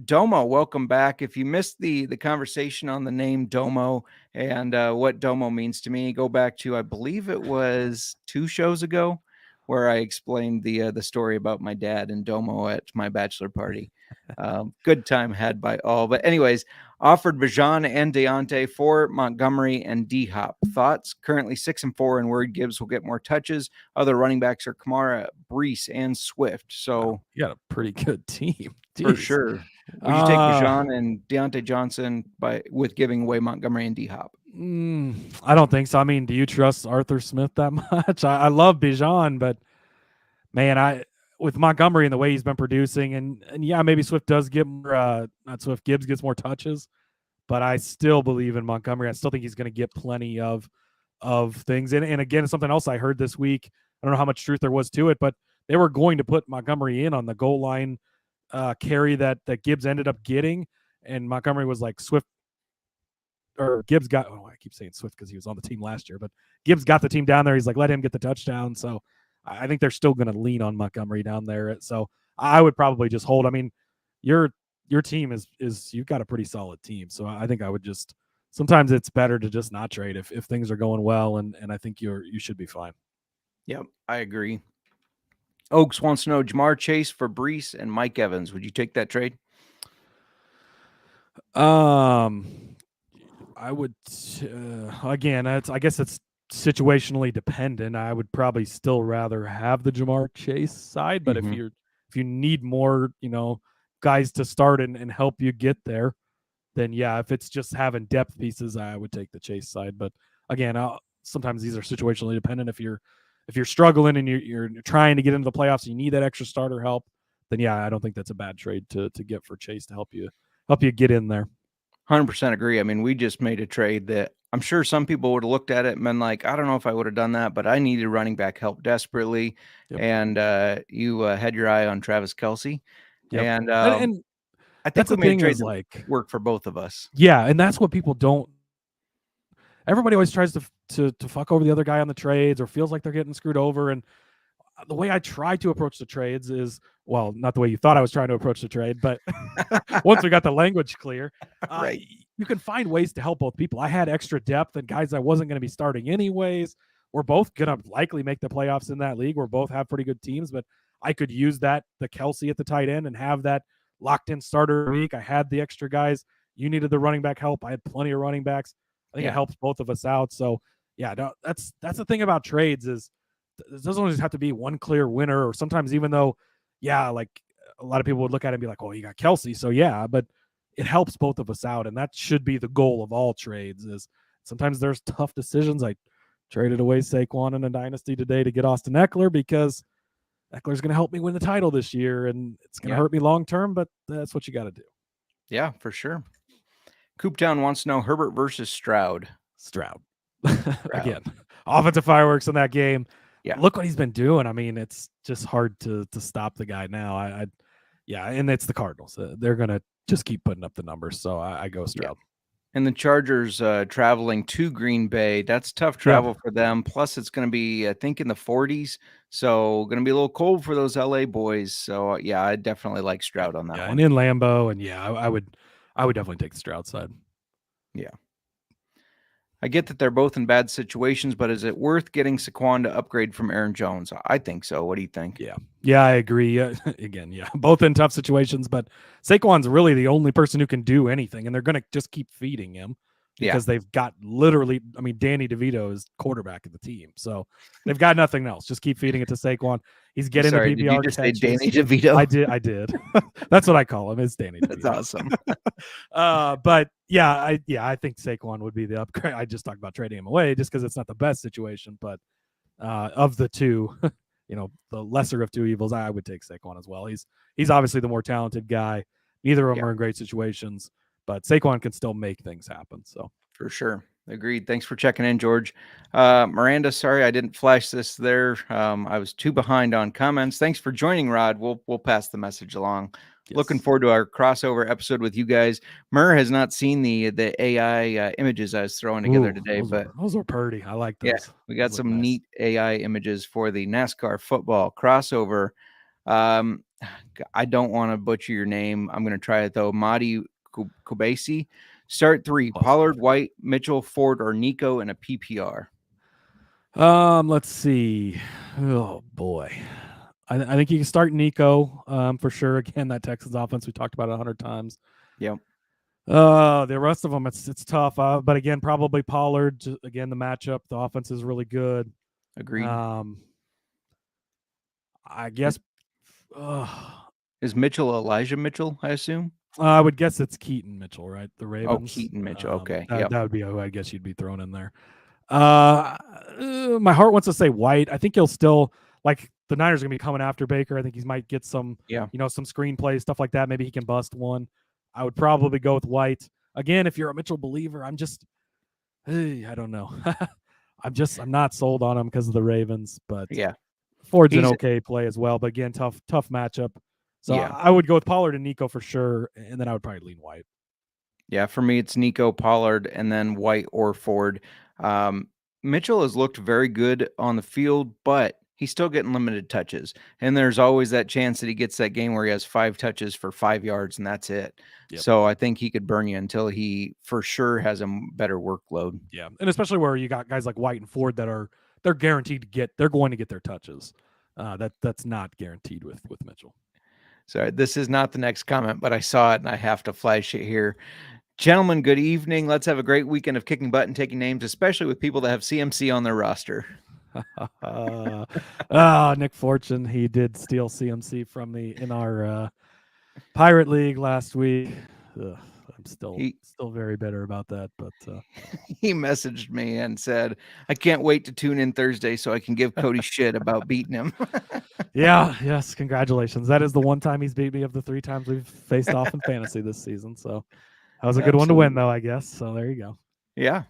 Domo, welcome back. If you missed the conversation on the name Domo and what Domo means to me, go back to, I believe it was 2 shows ago, where I explained the story about my dad and Domo at my bachelor party. Good time had by all. But anyways, offered Bijan and Deontay for Montgomery and D-Hop. Thoughts? Currently 6-4, and word Gibbs will get more touches. Other running backs are Kamara, Brees, and Swift. So you got a pretty good team. Jeez. For sure. Would you take Bijan and Deontay Johnson with giving away Montgomery and D-Hop? I don't think so. I mean, do you trust Arthur Smith that much? I love Bijan, but man, with Montgomery and the way he's been producing, and yeah, maybe Swift does get more, not Swift, Gibbs gets more touches, but I still believe in Montgomery. I still think he's going to get plenty of things. And again, something else I heard this week, I don't know how much truth there was to it, but they were going to put Montgomery in on the goal line carry that Gibbs ended up getting, and Montgomery was like Swift. Or Gibbs got, I keep saying Swift because he was on the team last year, but Gibbs got the team down there. He's like, let him get the touchdown. So I think they're still going to lean on Montgomery down there. So I would probably just hold. I mean, your team is you've got a pretty solid team. So I think I would just, sometimes it's better to just not trade if things are going well, and I think you should be fine. Yep, I agree. Oaks wants to know JMark Chase for Brees and Mike Evans. Would you take that trade? I would again. I guess it's situationally dependent. I would probably still rather have the JMark Chase side, but if you need more, guys to start and help you get there, then yeah, if it's just having depth pieces, I would take the Chase side. But again, sometimes these are situationally dependent. If you're struggling and you're trying to get into the playoffs, and you need that extra starter help, then yeah, I don't think that's a bad trade to get for Chase to help you get in there. 100% agree. I mean, we just made a trade that I'm sure some people would have looked at it and been like, I don't know if I would have done that, but I needed running back help desperately. Yep. And you had your eye on Travis Kelce. Yep. And I think that's we the made thing a trade is, like, work for both of us. Yeah, and that's what people don't. Everybody always tries to fuck over the other guy on the trades, or feels like they're getting screwed over. And the way I try to approach the trades is, well, not the way you thought I was trying to approach the trade, but once we got the language clear, right, you can find ways to help both people. I had extra depth and guys I wasn't going to be starting anyways. We're both going to likely make the playoffs in that league. We're both have pretty good teams, but I could use the Kelce at the tight end and have that locked in starter week. I had the extra guys. You needed the running back help. I had plenty of running backs. I think it helps both of us out. So yeah, that's the thing about trades is it doesn't always have to be one clear winner, or sometimes even though, yeah, like a lot of people would look at it and be like, oh, you got Kelce. So yeah, but it helps both of us out. And that should be the goal of all trades. Is sometimes there's tough decisions. I traded away Saquon in a dynasty today to get Austin Eckler because Eckler's going to help me win the title this year, and it's going to hurt me long term, but that's what you got to do. Yeah, for sure. Cooptown wants to know Herbert versus Stroud. Again, offensive fireworks in that game. Yeah, look what he's been doing. I mean, it's just hard to stop the guy now. Yeah, and it's the Cardinals. They're gonna just keep putting up the numbers. So I go Stroud. Yeah. And the Chargers traveling to Green Bay. That's tough travel for them. Plus, it's going to be, I think, in the 40s. So going to be a little cold for those LA boys. So yeah, I definitely like Stroud on that one. And in Lambeau, and yeah, I would definitely take the Stroud side. Yeah. I get that they're both in bad situations, but is it worth getting Saquon to upgrade from Aaron Jones? I think so. What do you think? Yeah, I agree. Again, yeah, both in tough situations, but Saquon's really the only person who can do anything, and they're going to just keep feeding him because they've got literally, I mean, Danny DeVito is quarterback of the team, so they've got nothing else. Just keep feeding it to Saquon. He's getting the PPR. Did you just say catches. Danny DeVito? I did. That's what I call him. It's Danny DeVito. That's awesome. But yeah, I think Saquon would be the upgrade. I just talked about trading him away just because it's not the best situation, but of the two, the lesser of two evils, I would take Saquon as well. He's obviously the more talented guy. Neither of them are in great situations, but Saquon can still make things happen. So for sure. Agreed. Thanks for checking in, George. Miranda, sorry I didn't flash this there. I was too behind on comments. Thanks for joining, Rod. We'll pass the message along. Yes. Looking forward to our crossover episode with you guys. Murr has not seen the AI images I was throwing together today, but those are pretty. I like those. Yeah, we got some neat AI images for the NASCAR football crossover. I don't want to butcher your name. I'm going to try it though. Madi Kubasi. Start three: Pollard, White, Mitchell, Ford, or Nico in a PPR. Let's see. Oh boy, I think you can start Nico for sure. Again, that Texans offense we talked about 100 times. Yep. The rest of them it's tough. But again, probably Pollard. Again, the matchup, the offense is really good. Agreed. I guess. Is Mitchell Elijah Mitchell? I assume. I would guess it's Keaton Mitchell, right? The Ravens. Oh, Keaton Mitchell. Okay. That would be who I guess you'd be thrown in there. My heart wants to say White. I think he'll still, like, the Niners are going to be coming after Baker. I think he might get some, some screenplays, stuff like that. Maybe he can bust one. I would probably go with White. Again, if you're a Mitchell believer, I don't know. I'm not sold on him because of the Ravens, but Ford's an okay play as well. But again, tough matchup. So I would go with Pollard and Nico for sure, and then I would probably lean White. Yeah, for me, it's Nico, Pollard, and then White or Ford. Mitchell has looked very good on the field, but he's still getting limited touches. And there's always that chance that he gets that game where he has 5 touches for 5 yards and that's it. Yep. So I think he could burn you until he for sure has a better workload. Yeah. And especially where you got guys like White and Ford that they're guaranteed they're going to get their touches. That's not guaranteed with Mitchell. Sorry, this is not the next comment, but I saw it and I have to flash it here. Gentlemen, good evening. Let's have a great weekend of kicking butt and taking names, especially with people that have CMC on their roster. Nick Fortune, he did steal CMC from me in our Pirate League last week. I'm still very bitter about that, but he messaged me and said, I can't wait to tune in Thursday so I can give Cody shit about beating him. Yes, congratulations. That is the one time he's beat me of the 3 times we've faced off in fantasy this season. So that was a good one to win, though, I guess. So there you go. Yeah.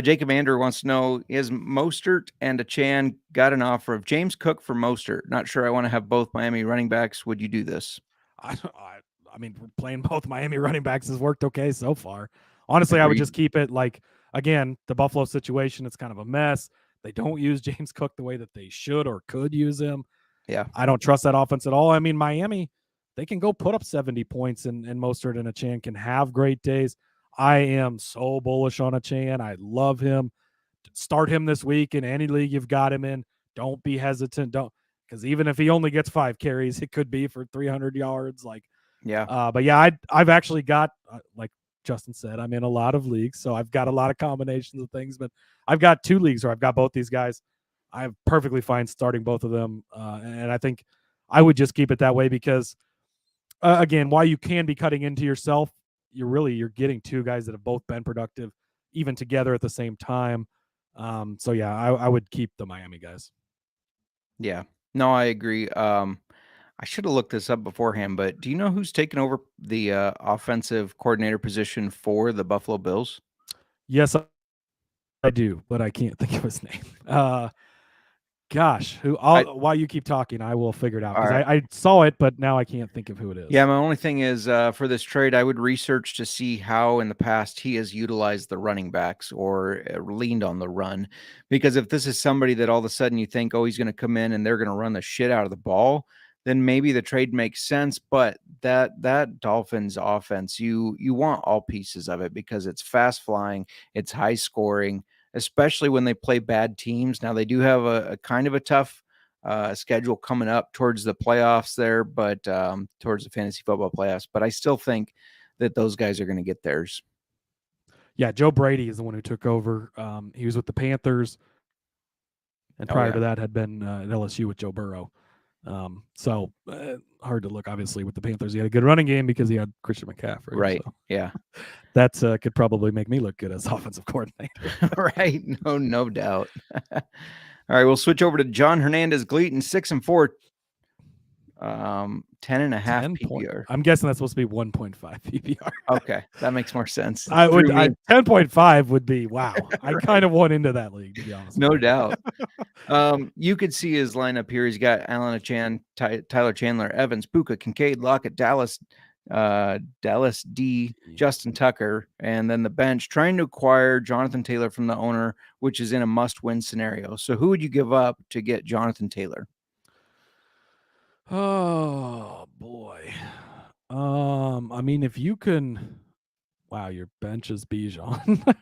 Jacob Andrew wants to know, is Mostert and Achan got an offer of James Cook for Mostert? Not sure I want to have both Miami running backs. Would you do this? I mean, playing both Miami running backs has worked okay so far. Honestly, I would just keep it like, again, the Buffalo situation, it's kind of a mess. They don't use James Cook the way that they should or could use him. Yeah. I don't trust that offense at all. I mean, Miami, they can go put up 70 points and Mostert and Achan can have great days. I am so bullish on Achan. I love him. Start him this week in any league you've got him in. Don't be hesitant. Because even if he only gets 5 carries, it could be for 300 yards. But yeah, I've actually got, like Justin said, I'm in a lot of leagues, so I've got a lot of combinations of things, but I've got 2 leagues where I've got both these guys. I'm perfectly fine starting both of them. And I think I would just keep it that way because, again, while you can be cutting into yourself, you're getting 2 guys that have both been productive, even together at the same time. So yeah, I would keep the Miami guys. Yeah, no, I agree. I should have looked this up beforehand, but do you know who's taken over the offensive coordinator position for the Buffalo Bills? Yes, I do, but I can't think of his name. While you keep talking, I will figure it out because I saw it, but now I can't think of who it is. Yeah, my only thing is for this trade, I would research to see how in the past he has utilized the running backs or leaned on the run. Because if this is somebody that all of a sudden you think, oh, he's going to come in and they're going to run the shit out of the ball, then maybe the trade makes sense. But that Dolphins offense, you want all pieces of it because it's fast flying, it's high scoring, especially when they play bad teams. Now they do have a kind of a tough schedule coming up towards the playoffs there, but towards the fantasy football playoffs. But I still think that those guys are going to get theirs. Yeah, Joe Brady is the one who took over. He was with the Panthers, and prior to that had been at LSU with Joe Burrow. So hard to look, obviously, with the Panthers. He had a good running game because he had Christian McCaffrey. Right, so. Yeah. That could probably make me look good as offensive coordinator. Right, no doubt. All right, we'll switch over to John Hernandez Gleaton, 6-4, 10.5 PPR. I'm guessing that's supposed to be 1.5 PPR. Okay, that makes more sense. 10.5 would be wow. I kind of want into that league, to be honest. No doubt. You could see his lineup here. He's got Allen Achan, Tyler Chandler, Evans, Puka, Kincaid, Lockett, Dallas D, Justin Tucker, and then the bench trying to acquire Jonathan Taylor from the owner, which is in a must-win scenario. So who would you give up to get Jonathan Taylor? Oh boy. I mean, if you can, wow, your bench is Bijan.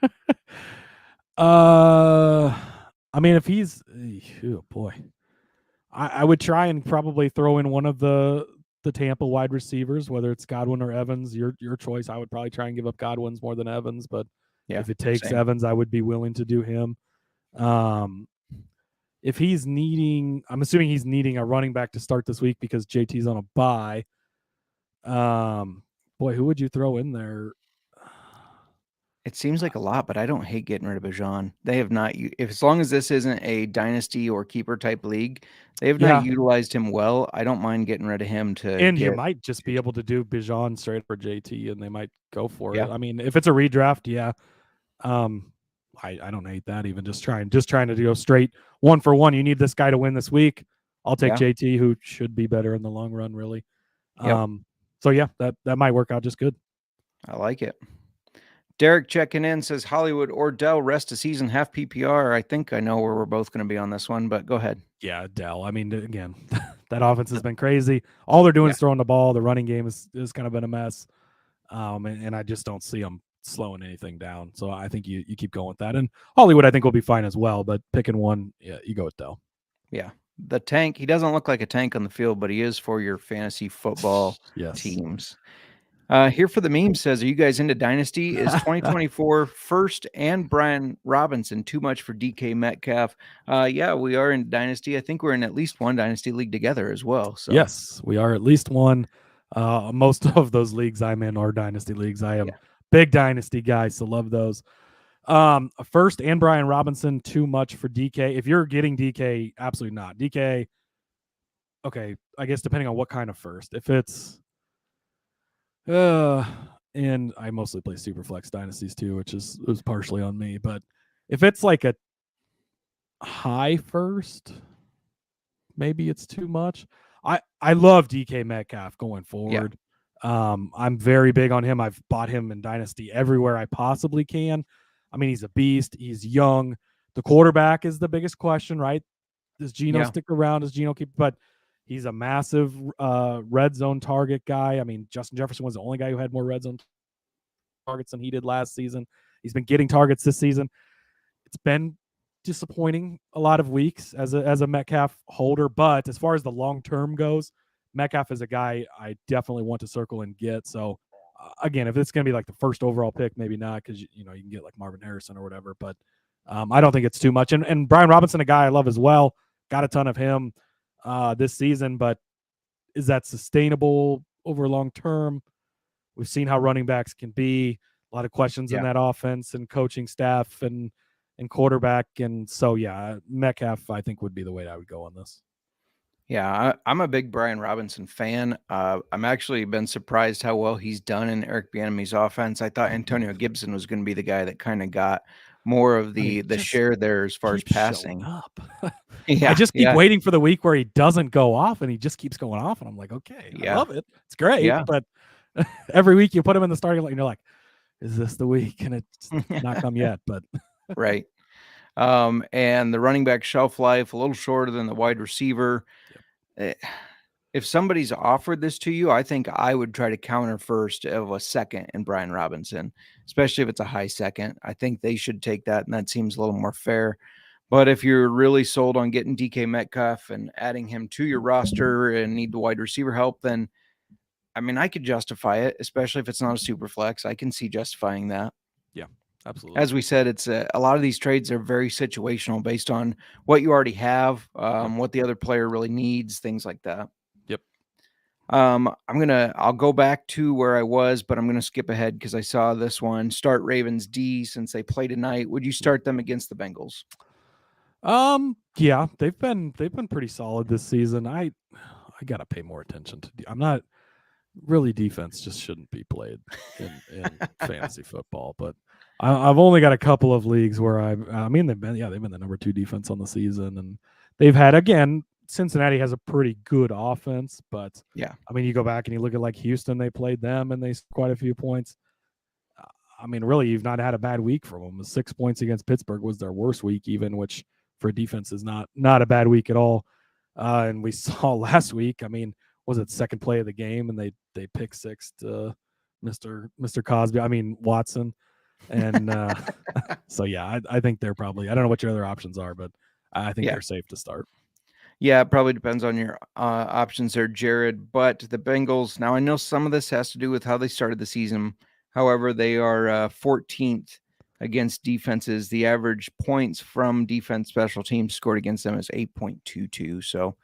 I mean, if he's, oh boy, I would try and probably throw in one of the Tampa wide receivers, whether it's Godwin or Evans, your choice. I would probably try and give up Godwin's more than Evans, but if it takes Evans, I would be willing to do him. If he's needing, I'm assuming he's needing a running back to start this week because JT's on a bye. Boy, who would you throw in there? It seems like a lot, but I don't hate getting rid of Bijan. They have not, as long as this isn't a dynasty or keeper type league, they have not utilized him well. I don't mind getting rid of him you might just be able to do Bijan straight for JT, and they might go for it. I mean, if it's a redraft, I don't hate that even. Just trying to go straight 1-for-1. You need this guy to win this week. I'll take JT, who should be better in the long run, really. So yeah, that might work out just good. I like it. Derek checking in says Hollywood or Dell rest a season half PPR. I think I know where we're both going to be on this one, but go ahead. Yeah, Dell. I mean, again, that offense has been crazy. All they're doing is throwing the ball. The running game is kind of been a mess. And I just don't see them slowing anything down. So I think you keep going with that. And Hollywood, I think, will be fine as well. But picking one, yeah, you go with Dell. Yeah. The tank, he doesn't look like a tank on the field, but he is for your fantasy football teams. Here for the meme says, are you guys into Dynasty? Is 2024 first and Brian Robinson too much for DK Metcalf? Yeah, we are in Dynasty. I think we're in at least one Dynasty league together as well. So yes, we are at least one. Most of those leagues I'm in are Dynasty leagues. I am big Dynasty guy, so love those. First and Brian Robinson, too much for DK. If you're getting DK, absolutely not. DK, okay, I guess depending on what kind of first. If it's and I mostly play Superflex Dynasties too, which is partially on me. But if it's like a high first, maybe it's too much. I love DK Metcalf going forward. I'm very big on him. I've bought him in Dynasty everywhere I possibly can. I mean, he's a beast. He's young. The quarterback is the biggest question, right? Does Geno stick around? Does Geno keep? But he's a massive red zone target guy. I mean, Justin Jefferson was the only guy who had more red zone targets than he did last season. He's been getting targets this season. It's been disappointing a lot of weeks as a Metcalf holder, but as far as the long term goes, Metcalf is a guy I definitely want to circle and get. So again, if it's going to be like the first overall pick, maybe not, because you can get like Marvin Harrison or whatever. But I don't think it's too much. And Brian Robinson, a guy I love as well, got a ton of him this season, but is that sustainable over long term? We've seen how running backs can be. A lot of questions in that offense and coaching staff and quarterback. And so, Metcalf, I think, would be the way I would go on this. Yeah, I'm a big Brian Robinson fan. I'm actually been surprised how well he's done in Eric Bieniemy's offense. I thought Antonio Gibson was going to be the guy that kind of got more of the share there as far as passing. I just keep waiting for the week where he doesn't go off, and he just keeps going off, and I'm like, okay, I love it. It's great, but every week you put him in the starting line, and you're like, is this the week? And it's not come yet, but right. And the running back shelf life a little shorter than the wide receiver. If somebody's offered this to you, I think I would try to counter first of a second in Brian Robinson, especially if it's a high second. I think they should take that, and that seems a little more fair. But if you're really sold on getting DK Metcalf and adding him to your roster and need the wide receiver help, then I mean, I could justify it, especially if it's not a super flex. I can see justifying that. Yeah, absolutely. As we said, it's a lot of these trades are very situational based on what you already have, what the other player really needs, things like that. Yep. I'll go back to where I was, but I'm going to skip ahead because I saw this one. Start Ravens D since they play tonight. Would you start them against the Bengals? Yeah, they've been pretty solid this season. I got to pay more attention to. I'm not really, defense just shouldn't be played in fantasy football, but I've only got a couple of leagues where they've been the number 2 defense on the season, and they've had, again, Cincinnati has a pretty good offense, but I mean, you go back and you look at like Houston, they played them and they scored quite a few points. I mean, really, you've not had a bad week from them. 6 points against Pittsburgh was their worst week, even, which for a defense is not a bad week at all. And we saw last week, I mean, was it second play of the game, and they pick six to Mr. Watson. And so, I think they're probably, I don't know what your other options are, but I think they're safe to start. Yeah, it probably depends on your options there, Jared. But the Bengals, now I know some of this has to do with how they started the season. However, they are 14th against defenses. The average points from defense special teams scored against them is 8.22. So,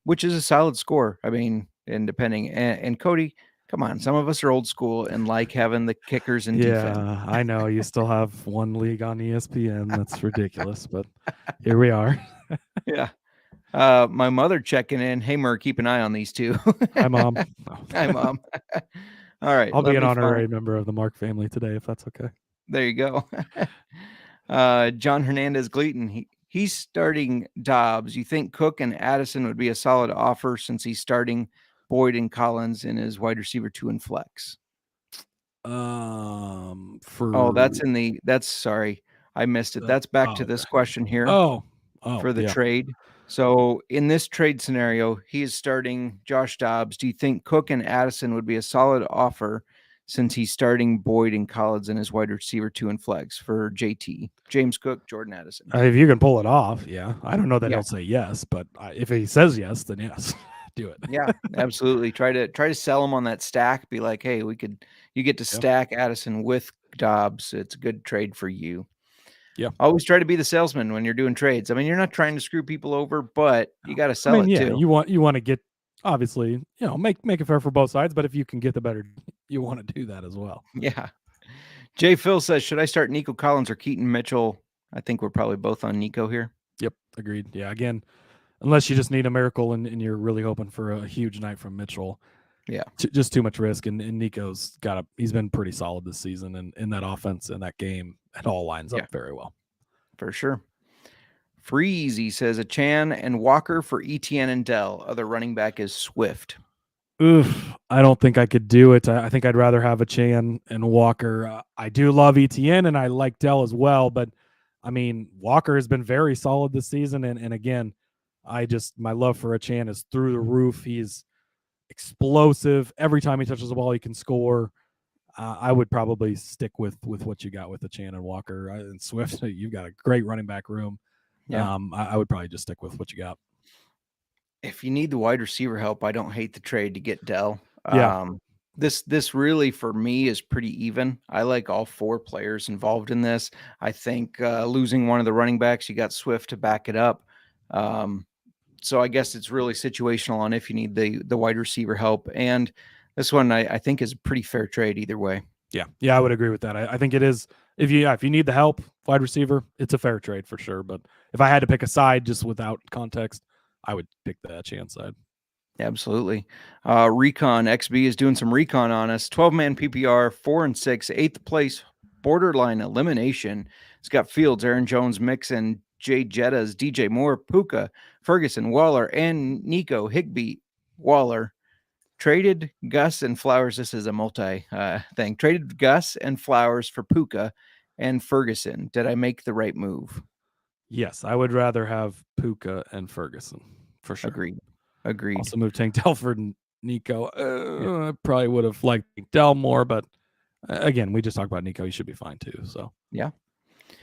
which is a solid score. I mean, and depending, and Cody, come on, some of us are old school and like having the kickers in defense. Yeah, I know you still have one league on ESPN. That's ridiculous, but here we are. Yeah. My mother checking in. Hey, Mer, keep an eye on these two. Hi, Mom. Hi, Mom. All right. I'll be an honorary member of the Mark family today, if that's okay. There you go. John Hernandez Gleaton. He's starting Dobbs. You think Cook and Addison would be a solid offer since he's starting Boyd and Collins in his wide receiver 2 and flex? For that's sorry, I missed it. That's back to this okay. question here Oh, for the yeah. trade. So in this trade scenario, he is starting Josh Dobbs. Do you think Cook and Addison would be a solid offer since he's starting Boyd and Collins and his wide receiver 2 and flex for JT? James Cook, Jordan Addison. If you can pull it off, yeah. I don't know that Yeah. he'll say yes, but if he says yes, then yes, do it. Yeah, absolutely. Try to sell him on that stack. Be like, hey, you get to stack Addison with Dobbs. It's a good trade for you. Yeah. Always try to be the salesman when you're doing trades. I mean, you're not trying to screw people over, but you got to sell it too. You want to get, obviously, make it fair for both sides, but if you can get the better, you want to do that as well. Yeah. Jay Phil says, should I start Nico Collins or Keaton Mitchell? I think we're probably both on Nico here. Yep, agreed. Yeah, again, unless you just need a miracle and you're really hoping for a huge night from Mitchell. Yeah. Just too much risk. And Nico's he's been pretty solid this season. And in that offense and that game, it all lines up very well. For sure. Freezy says, a Chan and Walker for ETN and Dell. Other running back is Swift. Oof, I don't think I could do it. I think I'd rather have a Chan and Walker. I do love ETN and I like Dell as well. But, I mean, Walker has been very solid this season. And again, my love for a Chan is through the roof. He's explosive. Every time he touches the ball, he can score. I would probably stick with what you got with the Chan and Walker and Swift. You've got a great running back room. Yeah. I would probably just stick with what you got. If you need the wide receiver help, I don't hate the trade to get Dell. Yeah. This really for me is pretty even. I like all 4 players involved in this. I think losing one of the running backs, you got Swift to back it up. So I guess it's really situational on if you need the wide receiver help. And this one I think is a pretty fair trade either way. Yeah, I would agree with that. I think it is. If you need the help, wide receiver, it's a fair trade for sure. But if I had to pick a side just without context, I would pick the Chan side. Absolutely. Recon XB is doing some recon on us. 12-man PPR, 4 and 6, 8th place, borderline elimination. It's got Fields, Aaron Jones, Mixon, Jay Jettas, DJ Moore, Puka, Ferguson, Waller, and Nico Higbee. Waller traded Gus and Flowers. This is a multi thing. Traded Gus and Flowers for Puka and Ferguson. Did I make the right move? Yes, I would rather have Puka and Ferguson for sure. Agreed. Also moved Tank Delford and Nico. I probably would have liked Dell more, but again, we just talked about Nico. He should be fine too. So yeah.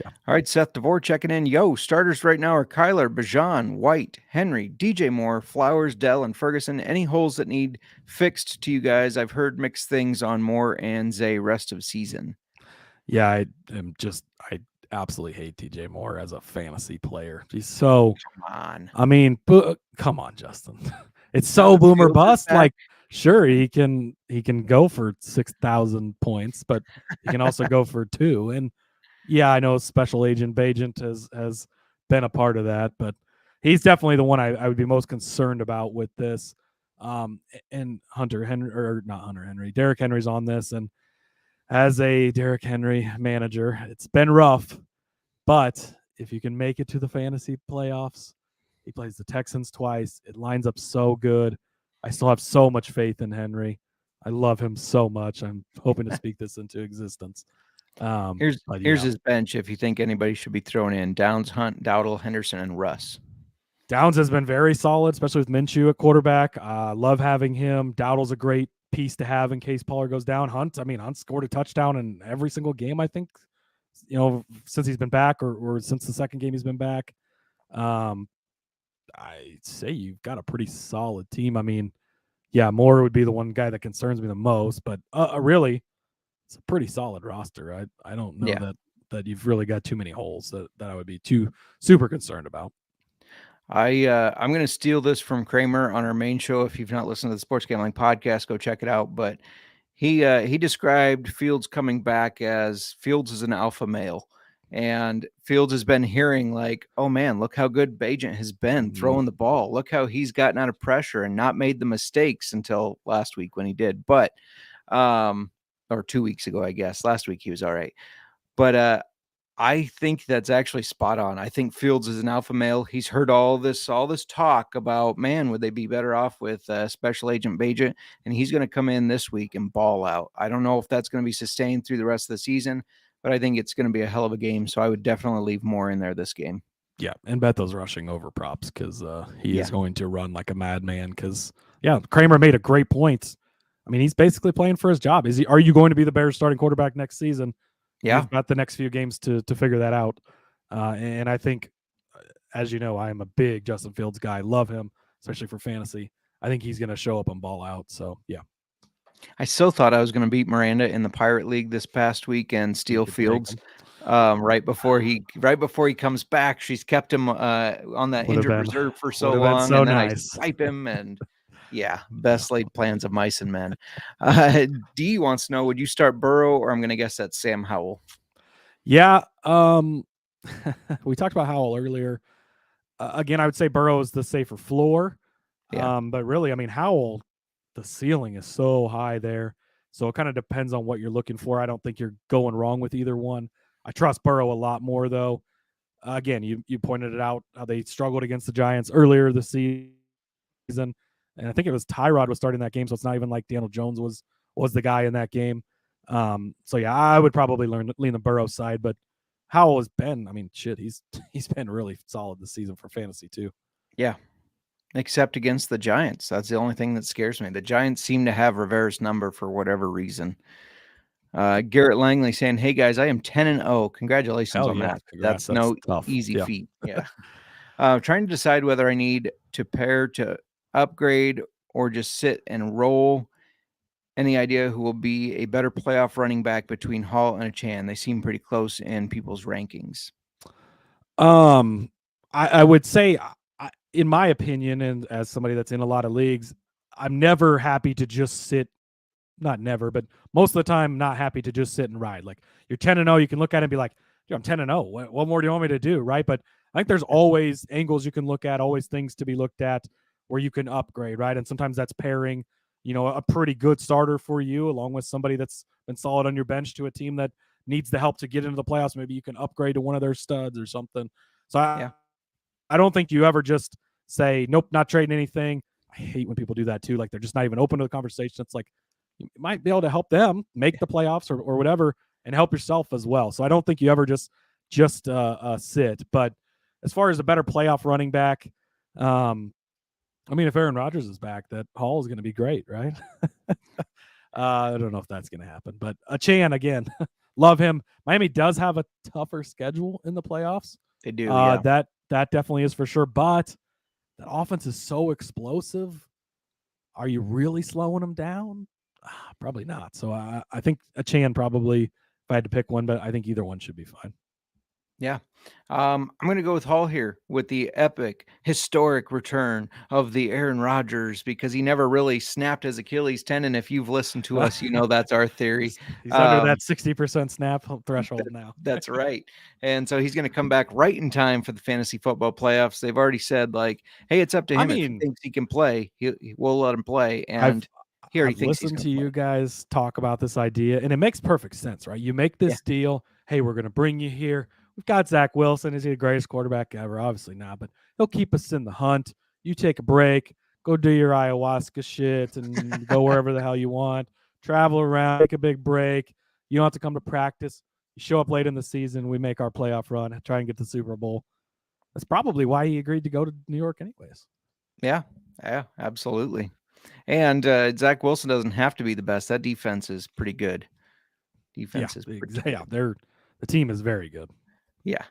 All right, Seth DeVore checking in. Yo, starters right now are Kyler, Bajan, White, Henry, DJ Moore, Flowers, Dell, and Ferguson. Any holes that need fixed to you guys? I've heard mixed things on Moore and Zay rest of season. Yeah, I absolutely hate DJ Moore as a fantasy player. He's so come on. I mean, come on, Justin. It's so boomer bust. Like, sure, he can go for 6,000 points, but he can also go for 2. And yeah, I know Special Agent Bajent has been a part of that, but he's definitely the one I would be most concerned about with this. And Derrick Henry's on this, and as a Derrick Henry manager, it's been rough. But if you can make it to the fantasy playoffs, he plays the Texans twice. It lines up so good. I still have so much faith in Henry. I love him so much. I'm hoping to speak this into existence. Here's his bench. If you think anybody should be thrown in: Downs, Hunt, Dowdle, Henderson, and Russ. Downs has been very solid, especially with Minshew at quarterback. Love having him. Dowdle's a great piece to have in case Pollard goes down. Hunt scored a touchdown in every single game, I think, since he's been back or since the second game he's been back. I'd say you've got a pretty solid team. I mean, yeah, Moore would be the one guy that concerns me the most, but really, it's a pretty solid roster. I don't know that you've really got too many holes that I would be too super concerned about. I'm going to steal this from Kramer on our main show. If you've not listened to the Sports Gambling Podcast, go check it out. But he described Fields coming back as Fields is an alpha male. And Fields has been hearing like, oh, man, look how good Bajent has been throwing the ball. Look how he's gotten out of pressure and not made the mistakes until last week when he did. But or 2 weeks ago, I guess. Last week he was all right. But I think that's actually spot on. I think Fields is an alpha male. He's heard all this talk about, man, would they be better off with Special Agent Bajent? And he's going to come in this week and ball out. I don't know if that's going to be sustained through the rest of the season, but I think it's going to be a hell of a game. So I would definitely leave more in there this game. Yeah, and bet those rushing over props because he is going to run like a madman. Because Kramer made a great point. I mean, he's basically playing for his job. Are you going to be the Bears' starting quarterback next season? Yeah, you've got the next few games to figure that out. And I think, as you know, I am a big Justin Fields guy. Love him, especially for fantasy. I think he's going to show up and ball out. So yeah. I still thought I was going to beat Miranda in the Pirate League this past week and steal Fields. Right before he comes back, she's kept him on that injured reserve for so long, so and then nice. I swipe him, and best laid plans of mice and men. D wants to know: would you start Burrow, or I'm going to guess that's Sam Howell? Yeah, we talked about Howell earlier. Again, I would say Burrow is the safer floor. Yeah. But really, I mean, Howell, the ceiling is so high there. So it kind of depends on what you're looking for. I don't think you're going wrong with either one. I trust Burrow a lot more, though. Again, you pointed it out how they struggled against the Giants earlier this season, and I think it was Tyrod was starting that game, so it's not even like Daniel Jones was the guy in that game. So yeah, I would probably lean the Burrow side, but Howell has been, I mean, shit, he's been really solid this season for fantasy too. Yeah. Except against the Giants. That's the only thing that scares me. The Giants seem to have Rivera's number for whatever reason. Garrett Langley saying, "Hey guys, I am 10-0. Congratulations on that. Congrats. That's no tough. easy feat." Yeah. Trying to decide whether I need to pair to upgrade or just sit and roll. Any idea who will be a better playoff running back between Hall and Achan? They seem pretty close in people's rankings. I would say, in my opinion, and as somebody that's in a lot of leagues, I'm never happy to just sit. Not never, but most of the time, not happy to just sit and ride. Like you're 10-0, you can look at it and be like, I'm 10-0. What more do you want me to do? Right. But I think there's always angles you can look at, always things to be looked at where you can upgrade. Right. And sometimes that's pairing, a pretty good starter for you along with somebody that's been solid on your bench to a team that needs the help to get into the playoffs. Maybe you can upgrade to one of their studs or something. So I don't think you ever just say, nope, not trading anything. I hate when people do that too. Like they're just not even open to the conversation. It's like, you might be able to help them make the playoffs or whatever and help yourself as well. So I don't think you ever just sit. But as far as a better playoff running back, I mean, if Aaron Rodgers is back, that Hall is going to be great, right? I don't know if that's going to happen. But Achan, again, love him. Miami does have a tougher schedule in the playoffs. They do. That definitely is for sure. But that offense is so explosive. Are you really slowing them down? Probably not. So I think Achan probably, if I had to pick one, but I think either one should be fine. Yeah. I'm going to go with Hall here with the epic, historic return of the Aaron Rodgers because he never really snapped his Achilles tendon. If you've listened to us, that's our theory. He's under that 60% snap threshold now. That's right. And so he's going to come back right in time for the fantasy football playoffs. They've already said, like, hey, it's up to him. If he thinks he can play, we'll let him play. And I've listened to you guys talk about this idea, and it makes perfect sense, right? You make this deal. Hey, we're going to bring you here. We've got Zach Wilson. Is he the greatest quarterback ever? Obviously not, but he'll keep us in the hunt. You take a break, go do your ayahuasca shit, and go wherever the hell you want. Travel around, take a big break. You don't have to come to practice. You show up late in the season. We make our playoff run, try and get the Super Bowl. That's probably why he agreed to go to New York anyways. Yeah, absolutely. And Zach Wilson doesn't have to be the best. That defense is pretty good. The team is very good. Yeah.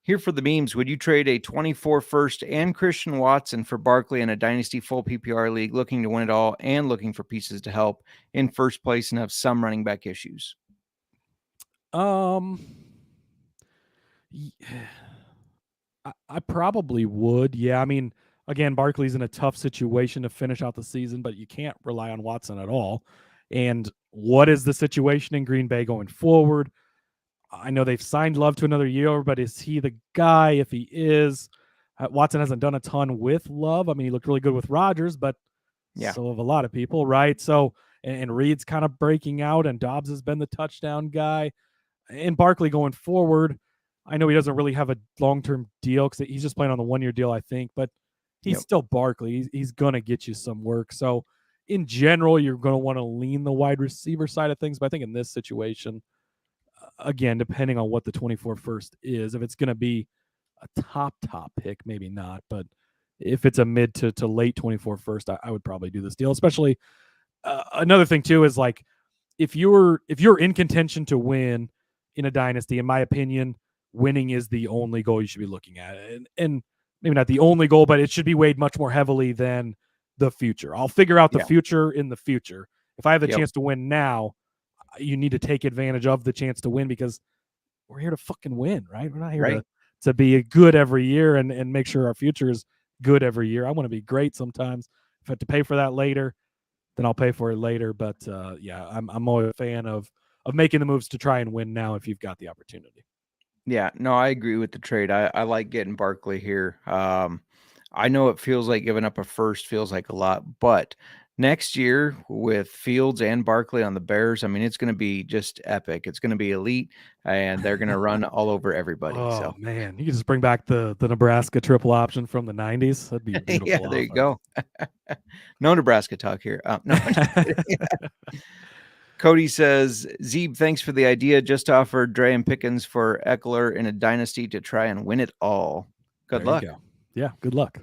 Here for the memes, would you trade a 24 first and Christian Watson for Barkley in a dynasty full PPR league, looking to win it all and looking for pieces to help in first place and have some running back issues? I probably would. Yeah. I mean, again, Barkley's in a tough situation to finish out the season, but you can't rely on Watson at all. And what is the situation in Green Bay going forward? I know they've signed Love to another year, but is he the guy? If he is, Watson hasn't done a ton with Love. I mean, he looked really good with Rodgers, but so have a lot of people, right? So, and Reed's kind of breaking out, and Dobbs has been the touchdown guy. And Barkley going forward, I know he doesn't really have a long-term deal because he's just playing on the 1-year deal, I think, but he's still Barkley. He's going to get you some work. So in general, you're going to want to lean the wide receiver side of things. But I think in this situation, again, depending on what the 24 first is, if it's going to be a top pick, maybe not. But if it's a mid to late 24 first, I would probably do this deal. Especially another thing too is like if you're in contention to win in a dynasty, in my opinion, winning is the only goal you should be looking at, and maybe not the only goal, but it should be weighed much more heavily than the future. I'll figure out the future in the future. If I have the chance to win now, you need to take advantage of the chance to win because we're here to fucking win, right? We're not here to be good every year and make sure our future is good every year. I want to be great sometimes. If I have to pay for that later, then I'll pay for it later. But I'm always a fan of making the moves to try and win now if you've got the opportunity. Yeah, no, I agree with the trade. I like getting Barkley here. I know it feels like giving up a first feels like a lot, but next year with Fields and Barkley on the Bears, I mean, it's going to be just epic. It's going to be elite, and they're going to run all over everybody. Oh, man, you can just bring back the Nebraska triple option from the 90s. That'd be beautiful. Yeah, there you go. No Nebraska talk here. No. Cody says, Zeeb, thanks for the idea. Just offered Dre and Pickens for Eckler in a dynasty to try and win it all. Good luck. Yeah, good luck.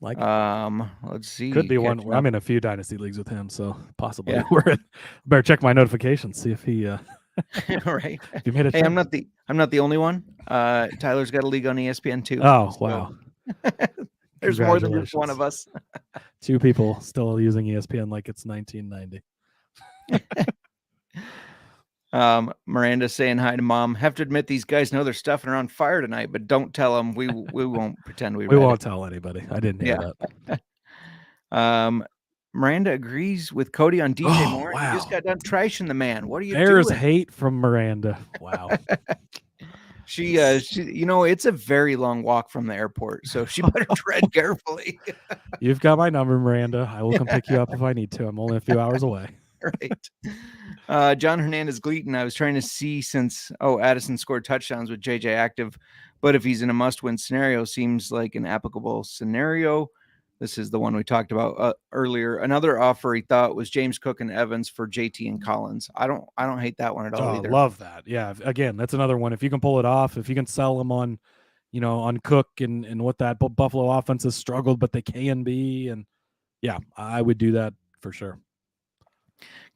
Like let's see. Could be one. I'm in a few dynasty leagues with him, so possibly. Better check my notifications, see if he All right. If you made hey, I'm not the only one. Tyler's got a league on ESPN too. Oh, wow. There's more than just one of us. 2 people still using ESPN like it's 1990. Miranda saying hi to mom. Have to admit these guys know their stuff and are on fire tonight, but don't tell them. We won't pretend we won't tell anybody. I didn't hear that. Miranda agrees with Cody on DJ Moore. Wow. You just got done trashing the man. What are you doing? There's hate from Miranda. Wow. She it's a very long walk from the airport, so she better tread carefully. You've got my number, Miranda. I will come pick you up if I need to. I'm only a few hours away. Right. John Hernandez Gleaton. I was trying to see since Addison scored touchdowns with JJ active, but if he's in a must-win scenario, seems like an applicable scenario. This is the one we talked about earlier. Another offer he thought was James Cook and Evans for JT and Collins. I don't hate that one at all either. Love that. Yeah. Again, that's another one. If you can pull it off, if you can sell them on, on Cook and what that Buffalo offense has struggled, but they can be, and yeah, I would do that for sure.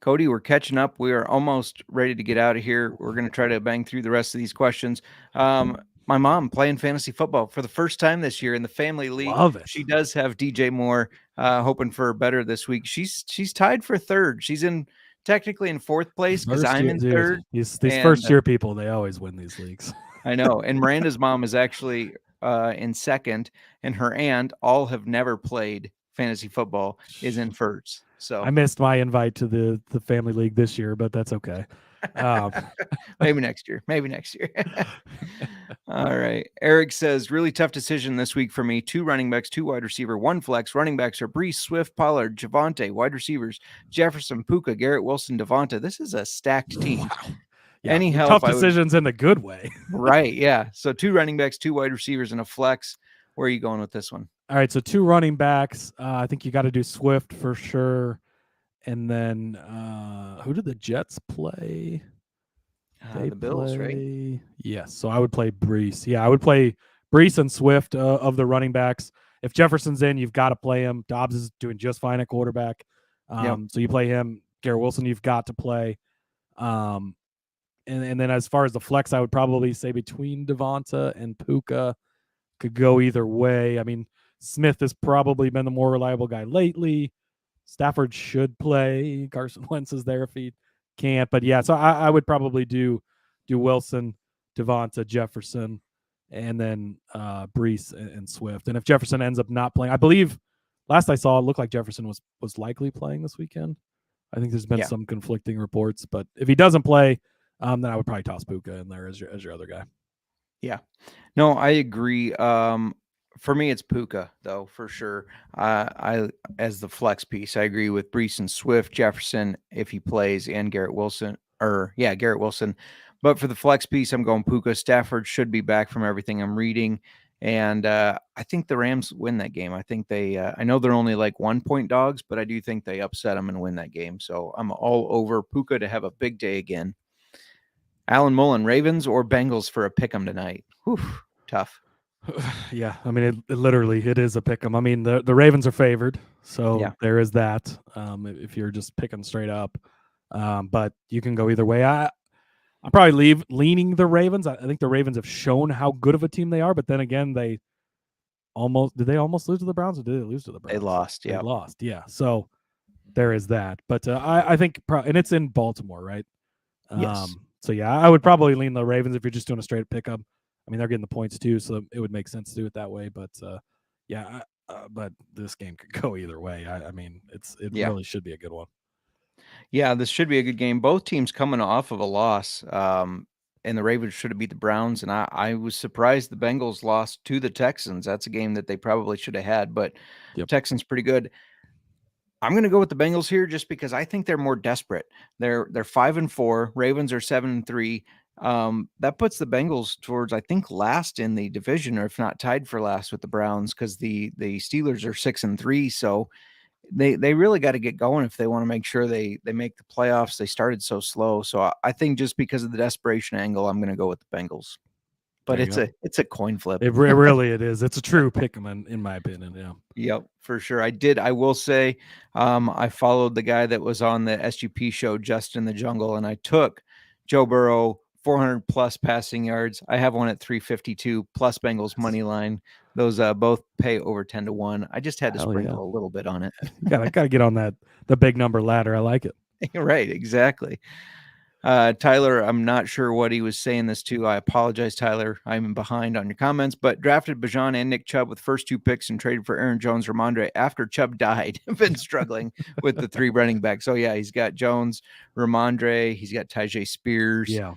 Cody, we're catching up. We are almost ready to get out of here. We're going to try to bang through the rest of these questions. My mom playing fantasy football for the first time this year in the family league. Love it. She does have DJ Moore, hoping for better this week. She's tied for third. She's technically in fourth place because I'm in third. These first year people, they always win these leagues. I know. And Miranda's mom is actually in second, and her aunt, all have never played fantasy football, is in first. So I missed my invite to the family league this year, but that's okay. Maybe next year. All right. Eric says, really tough decision this week for me. 2 running backs, 2 wide receiver, 1 flex. Running backs are Brees, Swift, Pollard, Javonte. Wide receivers, Jefferson, Puka, Garrett Wilson, Devonta. This is a stacked team. Wow. Yeah, any help? Tough decisions in the good way. Right. Yeah. So 2 running backs, 2 wide receivers, and a flex. Where are you going with this one? All right. So 2 running backs. I think you got to do Swift for sure. And then who did the Jets play? The Bills, right? Yes. So I would play Brees. Yeah, I would play Brees and Swift of the running backs. If Jefferson's in, you've got to play him. Dobbs is doing just fine at quarterback. So you play him. Garrett Wilson, you've got to play. And then as far as the flex, I would probably say between Devonta and Puka. Could go either way. I mean, Smith has probably been the more reliable guy lately. Stafford should play. Carson Wentz is there if he can't. But yeah, so I would probably do Wilson, Devonta, Jefferson, and then Brees and Swift. And if Jefferson ends up not playing, I believe last I saw it looked like Jefferson was likely playing this weekend. I think there's been some conflicting reports, but if he doesn't play, then I would probably toss Puka in there as your other guy. Yeah, no, I agree. For me, it's Puka though, for sure. I as the flex piece, I agree with Brees and Swift, Jefferson if he plays, and Garrett Wilson. Garrett Wilson. But for the flex piece, I'm going Puka. Stafford should be back from everything I'm reading. And I think the Rams win that game. I think they, I know they're only like 1-point dogs, but I do think they upset them and win that game. So I'm all over Puka to have a big day again. Alan Mullen, Ravens or Bengals for a pick 'em tonight? Whew, tough. Yeah, I mean, it literally is a pick 'em. I mean, the Ravens are favored, so Yeah. there is that. If you're just picking straight up, but you can go either way. I'll probably leaning the Ravens. I think the Ravens have shown how good of a team they are, but then again, did they almost lose to the Browns, or did they lose to the Browns? They lost. They Yeah. lost. Yeah, so there is that. But I think, and it's in Baltimore, right? Yes. So yeah, I would probably lean the Ravens if you're just doing a straight pick 'em. I mean, they're getting the points too, so it would make sense to do it that way. But yeah, but this game could go either way. I mean, it really should be a good one. Yeah, this should be a good game. Both teams coming off of a loss. And the Ravens should have beat the Browns. And I was surprised the Bengals lost to the Texans. That's a game that they probably should have had, but Texans pretty good. I'm going to go with the Bengals here just because I think they're more desperate. They're 5-4. Ravens are 7-3. That puts the Bengals towards, I think, last in the division, or if not tied for last with the Browns, because the Steelers are 6-3. So they really got to get going if they want to make sure they make the playoffs. They started so slow. So I think just because of the desperation angle, I'm going to go with the Bengals. But it's a coin flip. It really is. It's a true pick 'em in my opinion. Yeah. Yep, for sure. I will say, I followed the guy that was on the SGP show, Justin the Jungle, and I took Joe Burrow 400 plus passing yards. I have one at 352 plus Bengals money line. Those both pay over 10-1. I just had to sprinkle a little bit on it. Gotta get on the big number ladder. I like it. Right, exactly. Tyler, I'm not sure what he was saying this to. I apologize, Tyler. I'm behind on your comments, but drafted Bijan and Nick Chubb with first 2 picks and traded for Aaron Jones, Ramondre after Chubb died. Been struggling with the 3 running backs. So yeah, he's got Jones, Ramondre, he's got Tajay Spears. Yeah.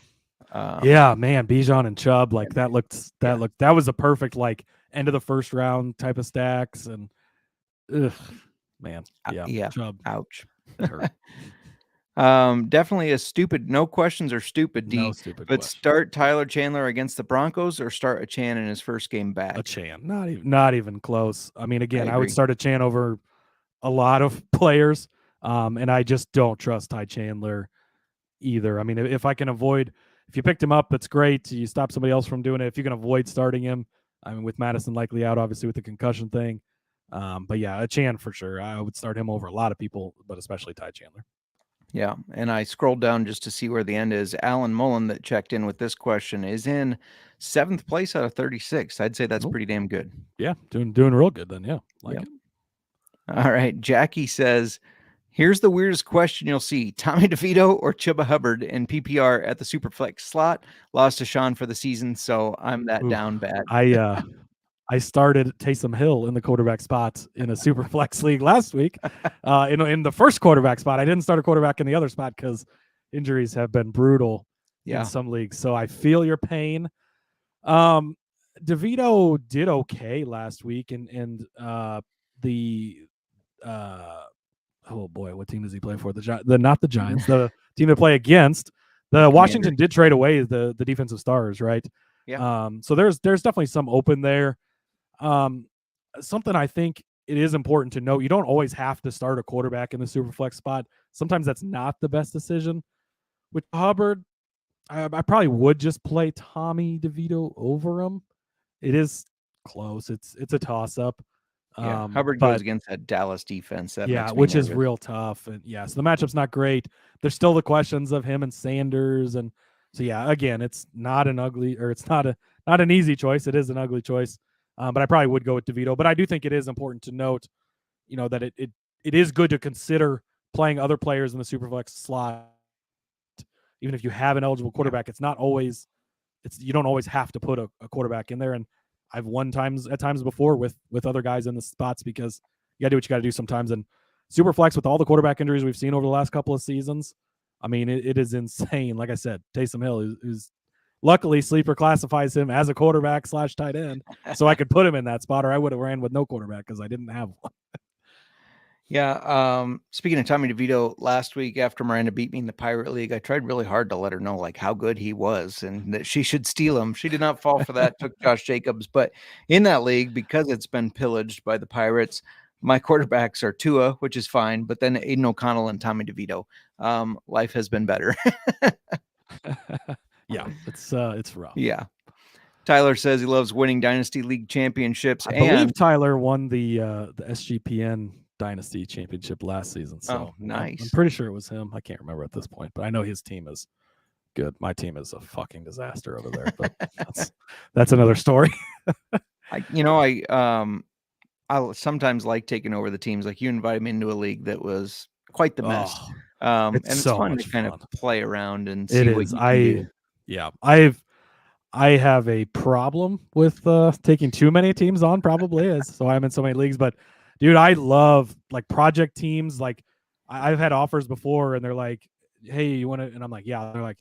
Yeah, man, Bijan and Chubb, like that was a perfect like end of the first round type of stacks, and man, yeah, Chubb, ouch. Definitely a stupid, no questions are stupid, D. No stupid but question. Start Tyler Chandler against the Broncos or start a Chan in his first game back? A Chan, not even close. I mean, again, I would agree. start a Chan over a lot of players, and I just don't trust Ty Chandler either. I mean, if I can avoid, if you picked him up, that's great. You stop somebody else from doing it. If you can avoid starting him, I mean, with Madison likely out, obviously with the concussion thing. But yeah, a Chan for sure. I would start him over a lot of people, but especially Ty Chandler. Yeah, and I scrolled down just to see where the end is. Alan Mullen that checked in with this question is in 7th place out of 36. I'd say that's pretty damn good. Yeah, doing real good then. Yeah, it. All right, Jackie says, here's the weirdest question you'll see. Tommy DeVito or Chuba Hubbard in PPR at the Superflex slot. Lost to Sean for the season, so I'm that down bad. I started Taysom Hill in the quarterback spot in a super flex league last week. In the first quarterback spot, I didn't start a quarterback in the other spot because injuries have been brutal in some leagues. So I feel your pain. DeVito did okay last week, and oh boy, what team does he play for? Not the Giants, the team to play against. The Washington did trade away the defensive stars, right? Yeah. So there's definitely some open there. Something I think it is important to note: you don't always have to start a quarterback in the super flex spot. Sometimes that's not the best decision. With Hubbard, I probably would just play Tommy DeVito over him. It is close. It's a toss up. Hubbard goes against that Dallas defense. Which is real tough. And so the matchup's not great. There's still the questions of him and Sanders, and so again, it's not an ugly, or it's not an easy choice. It is an ugly choice. But I probably would go with DeVito. But I do think it is important to note, that it is good to consider playing other players in the superflex slot, even if you have an eligible quarterback. It's not always, you don't always have to put a quarterback in there. And I've won at times before with other guys in the spots, because you got to do what you got to do sometimes. And superflex, with all the quarterback injuries we've seen over the last couple of seasons, I mean, it is insane. Like I said, Taysom Hill is luckily Sleeper classifies him as a quarterback / tight end, so I could put him in that spot, or I would have ran with no quarterback because I didn't have one. Yeah. Speaking of Tommy DeVito, last week after Miranda beat me in the Pirate League, I tried really hard to let her know like how good he was and that she should steal him. She did not fall for that. Took Josh Jacobs, but in that league, because it's been pillaged by the Pirates, my quarterbacks are Tua, which is fine, but then Aiden O'Connell and Tommy DeVito. Life has been better. Yeah, it's rough. Yeah. Tyler says he loves winning Dynasty League championships. I believe Tyler won the SGPN Dynasty Championship last season. So nice. I'm pretty sure it was him. I can't remember at this point, but I know his team is good. My team is a fucking disaster over there, but that's another story. I sometimes like taking over the teams. Like you invited me into a league that was quite the mess. And it's so fun much to kind fun. of play around and see It what is. you can do. Yeah, I have a problem with taking too many teams on, probably, so I'm in so many leagues. But dude, I love like project teams. Like I've had offers before, and they're like, "Hey, you want to?" And I'm like, "Yeah." They're like,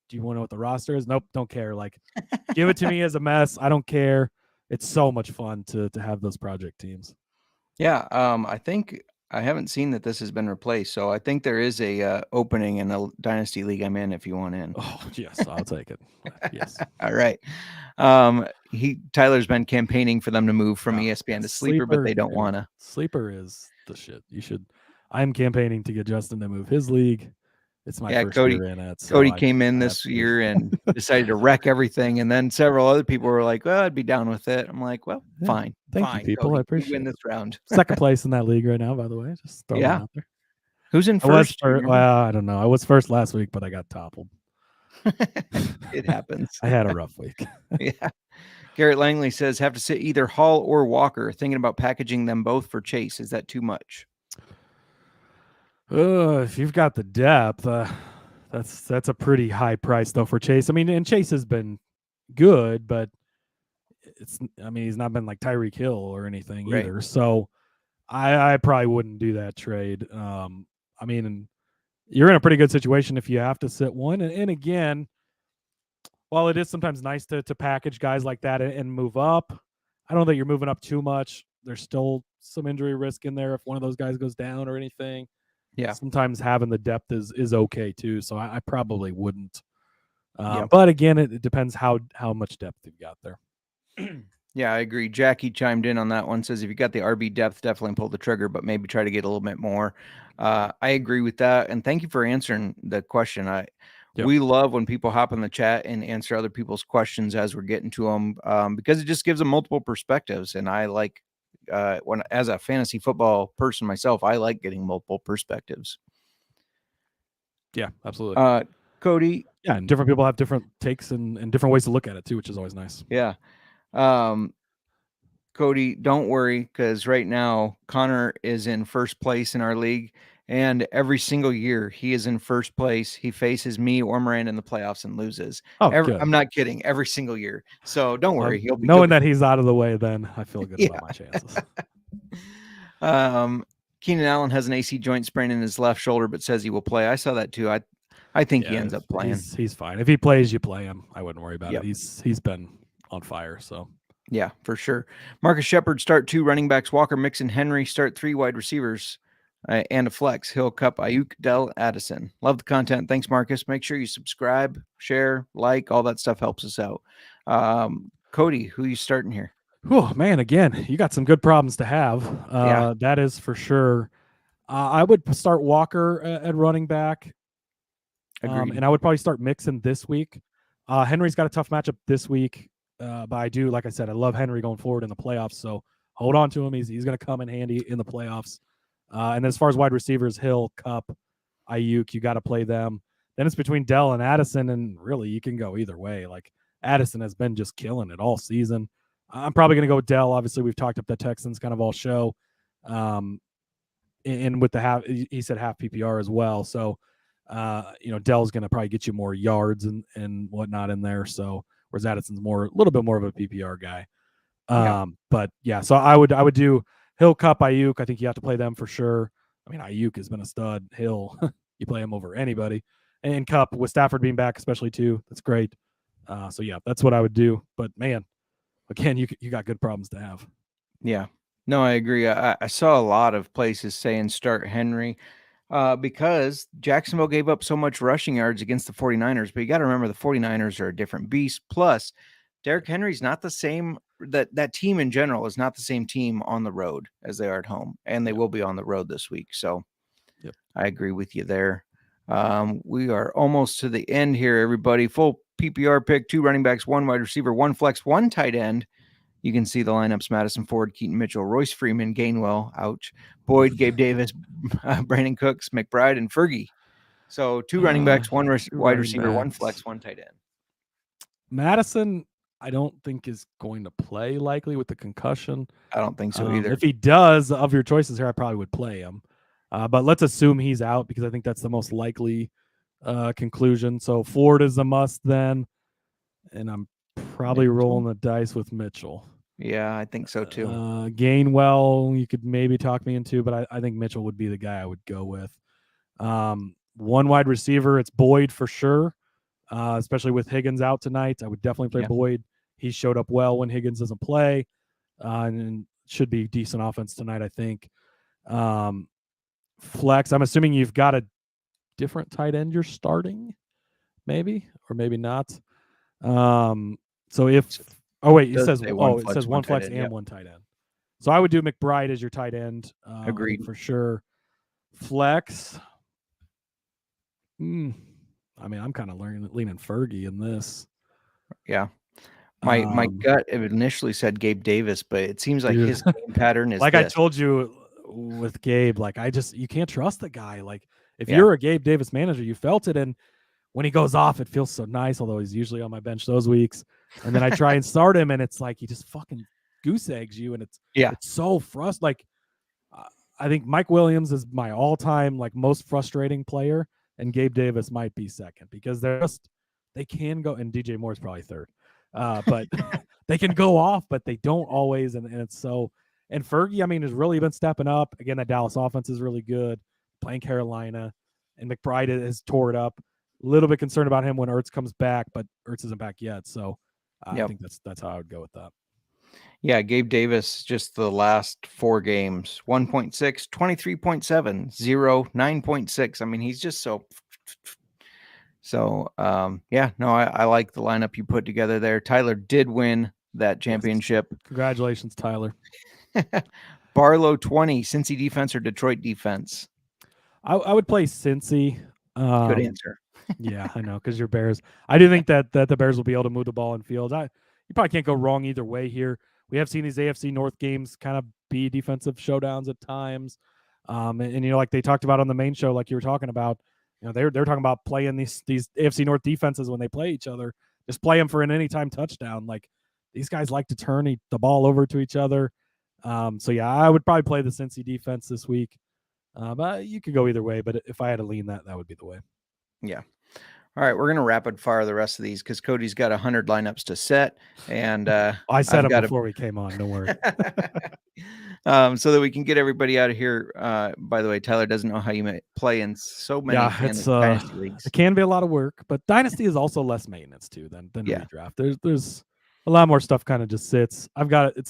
"Do you want to know what the roster is?" Nope, don't care. Like, give it to me as a mess. I don't care. It's so much fun to have those project teams. Yeah, I think I haven't seen that this has been replaced, so I think there is a opening in a Dynasty League I'm in if you want in. Oh, yes, I'll take it. Yes. All right. Tyler's been campaigning for them to move from ESPN to Sleeper, but they don't want to. Sleeper is the shit. You should. I'm campaigning to get Justin to move his league. It's my first year in it. So Cody came in this year and decided to wreck everything, and then several other people were like, "Well, I'd be down with it." I'm like, "Well, fine, Thank you, people. Cody, I appreciate you win it. this round." Second place in that league right now, by the way. Just throwing it out there. Who's in first? Well, I don't know. I was first last week, but I got toppled. It happens. I had a rough week. Yeah. Garrett Langley says, have to sit either Hall or Walker. Thinking about packaging them both for Chase. Is that too much? If you've got the depth, that's a pretty high price though for Chase. I mean, and Chase has been good, but he's not been like Tyreek Hill or anything either. So I probably wouldn't do that trade. I mean, you're in a pretty good situation if you have to sit one. And again, while it is sometimes nice to package guys like that and move up, I don't think you're moving up too much. There's still some injury risk in there if one of those guys goes down or anything. Yeah. Sometimes having the depth is okay too. So I probably wouldn't. But again, it depends how much depth you've got there. Yeah, I agree. Jackie chimed in on that one. Says if you got the RB depth, definitely pull the trigger, but maybe try to get a little bit more. I agree with that, and thank you for answering the question. We love when people hop in the chat and answer other people's questions as we're getting to them, because it just gives them multiple perspectives. And I like when, as a fantasy football person myself, I like getting multiple perspectives. Yeah, absolutely. Cody. Yeah, and different people have different takes and different ways to look at it too, which is always nice. Yeah. Cody, don't worry, because right now Connor is in first place in our league, and every single year he is in first place. He faces me or Miranda in the playoffs and loses. I'm not kidding. Every single year. So don't worry. He'll be knowing that he's out of the way, then I feel good about my chances. Keenan Allen has an AC joint sprain in his left shoulder, but says he will play. I saw that too. I think he ends up playing. He's fine. If he plays, you play him. I wouldn't worry about it. He's been on fire. So yeah, for sure. Marcus Shepard start 2 running backs. Walker, Mixon, Henry start 3 wide receivers and a flex. Hill, Cup, Ayuk, Dell, Addison. Love the content. Thanks, Marcus. Make sure you subscribe, share, like. All that stuff helps us out. Cody, who you starting here? Oh man, again, you got some good problems to have. That is for sure. I would start Walker at running back. And I would probably start Mixon this week. Henry's got a tough matchup this week. But I do, like I said, I love Henry going forward in the playoffs. So hold on to him. He's going to come in handy in the playoffs. And as far as wide receivers, Hill, Cup, Ayuk, you got to play them. Then it's between Dell and Addison, and really you can go either way. Like Addison has been just killing it all season. I'm probably going to go with Dell. Obviously, we've talked up the Texans kind of all show. And with the half, he said half PPR as well. So, Dell's going to probably get you more yards and whatnot in there. So, whereas Addison's a little bit more of a PPR guy. But yeah, so I would do Hill, Cup, Ayuk. I think you have to play them for sure. I mean, Ayuk has been a stud. Hill, you play him over anybody. And Cup, with Stafford being back especially too, that's great. So yeah, that's what I would do. But man, again, you got good problems to have. Yeah. No, I agree. I saw a lot of places saying start Henry because Jacksonville gave up so much rushing yards against the 49ers. But you got to remember the 49ers are a different beast. Plus, Derrick Henry's not the same. That team in general is not the same team on the road as they are at home. And they will be on the road this week. So I agree with you there. We are almost to the end here, everybody. Full PPR pick, 2 running backs, 1 wide receiver, 1 flex, 1 tight end. You can see the lineups: Madison, Ford, Keaton Mitchell, Royce Freeman, Gainwell, ouch, Boyd, Gabe Davis, Brandon Cooks, McBride, and Fergie. So 2 running backs, 1 wide receiver, 1 flex, 1 tight end. Madison, I don't think is going to play likely with the concussion. I don't think so either. If he does, of your choices here, I probably would play him. But let's assume he's out because I think that's the most likely conclusion. So Ford is a must then, and I'm probably rolling the dice with Mitchell. Yeah, I think so too. Gainwell, you could maybe talk me into, but I think Mitchell would be the guy I would go with. 1 wide receiver, it's Boyd for sure, especially with Higgins out tonight. I would definitely play Boyd. He showed up well when Higgins doesn't play, and should be decent offense tonight, I think. Flex, I'm assuming you've got a different tight end you're starting, maybe, or maybe not. So if it says 1 flex and 1 tight end. So I would do McBride as your tight end. Agreed for sure. Flex. I mean, I'm kind of leaning Fergie in this. Yeah. My gut initially said Gabe Davis, but it seems like his game pattern is like I told you with Gabe, like you can't trust the guy. Like if you're a Gabe Davis manager, you felt it, and when he goes off, it feels so nice, although he's usually on my bench those weeks. And then I try and start him, and it's like he just fucking goose eggs you, and it's so frustrating. Like I think Mike Williams is my all-time most frustrating player, and Gabe Davis might be second because they can go, and DJ Moore's probably third. But they can go off, but they don't always, and it's so. And Fergie, I mean, has really been stepping up. Again, that Dallas offense is really good, playing Carolina, and McBride has tore it up. A little bit concerned about him when Ertz comes back, but Ertz isn't back yet, so I think that's how I would go with that. Yeah, Gabe Davis, just the last 4 games, 1.6, 23.7, 0, 9.6. I mean, he's just so. I like the lineup you put together there. Tyler did win that championship. Yes. Congratulations, Tyler. Barlow 20, Cincy defense or Detroit defense? I would play Cincy. Good answer. Yeah, I know, because you're Bears. I do think that the Bears will be able to move the ball in field. You probably can't go wrong either way here. We have seen these AFC North games kind of be defensive showdowns at times. And like they talked about on the main show, like you were talking about, they're talking about playing these AFC North defenses when they play each other. Just play them for an anytime touchdown. Like these guys like to turn the ball over to each other. I would probably play the Cincy defense this week. But you could go either way. But if I had to lean that would be the way. Yeah. All right, we're going to rapid fire the rest of these because Cody's got 100 lineups to set, and I set them before we came on. Don't worry. So that we can get everybody out of here. By the way, Tyler doesn't know how you play in so many dynasty leagues. It can be a lot of work, but dynasty is also less maintenance too than redraft. There's a lot more stuff kind of just sits. I've got it.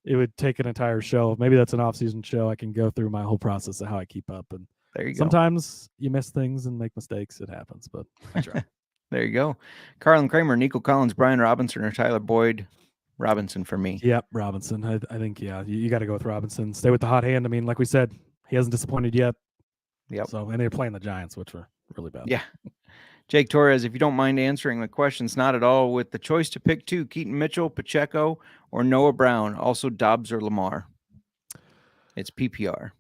It would take an entire show. Maybe that's an off-season show. I can go through my whole process of how I keep up and. There you go. Sometimes you miss things and make mistakes. It happens, but I try. There you go. Carlin Kramer, Nico Collins, Brian Robinson, or Tyler Boyd. Robinson for me. Yep, Robinson. I think, you got to go with Robinson. Stay with the hot hand. I mean, like we said, he hasn't disappointed yet. Yep. So, and they're playing the Giants, which were really bad. Yeah. Jake Torres, if you don't mind answering the questions, not at all, with the choice to pick 2, Keaton Mitchell, Pacheco, or Noah Brown, also Dobbs or Lamar. It's PPR.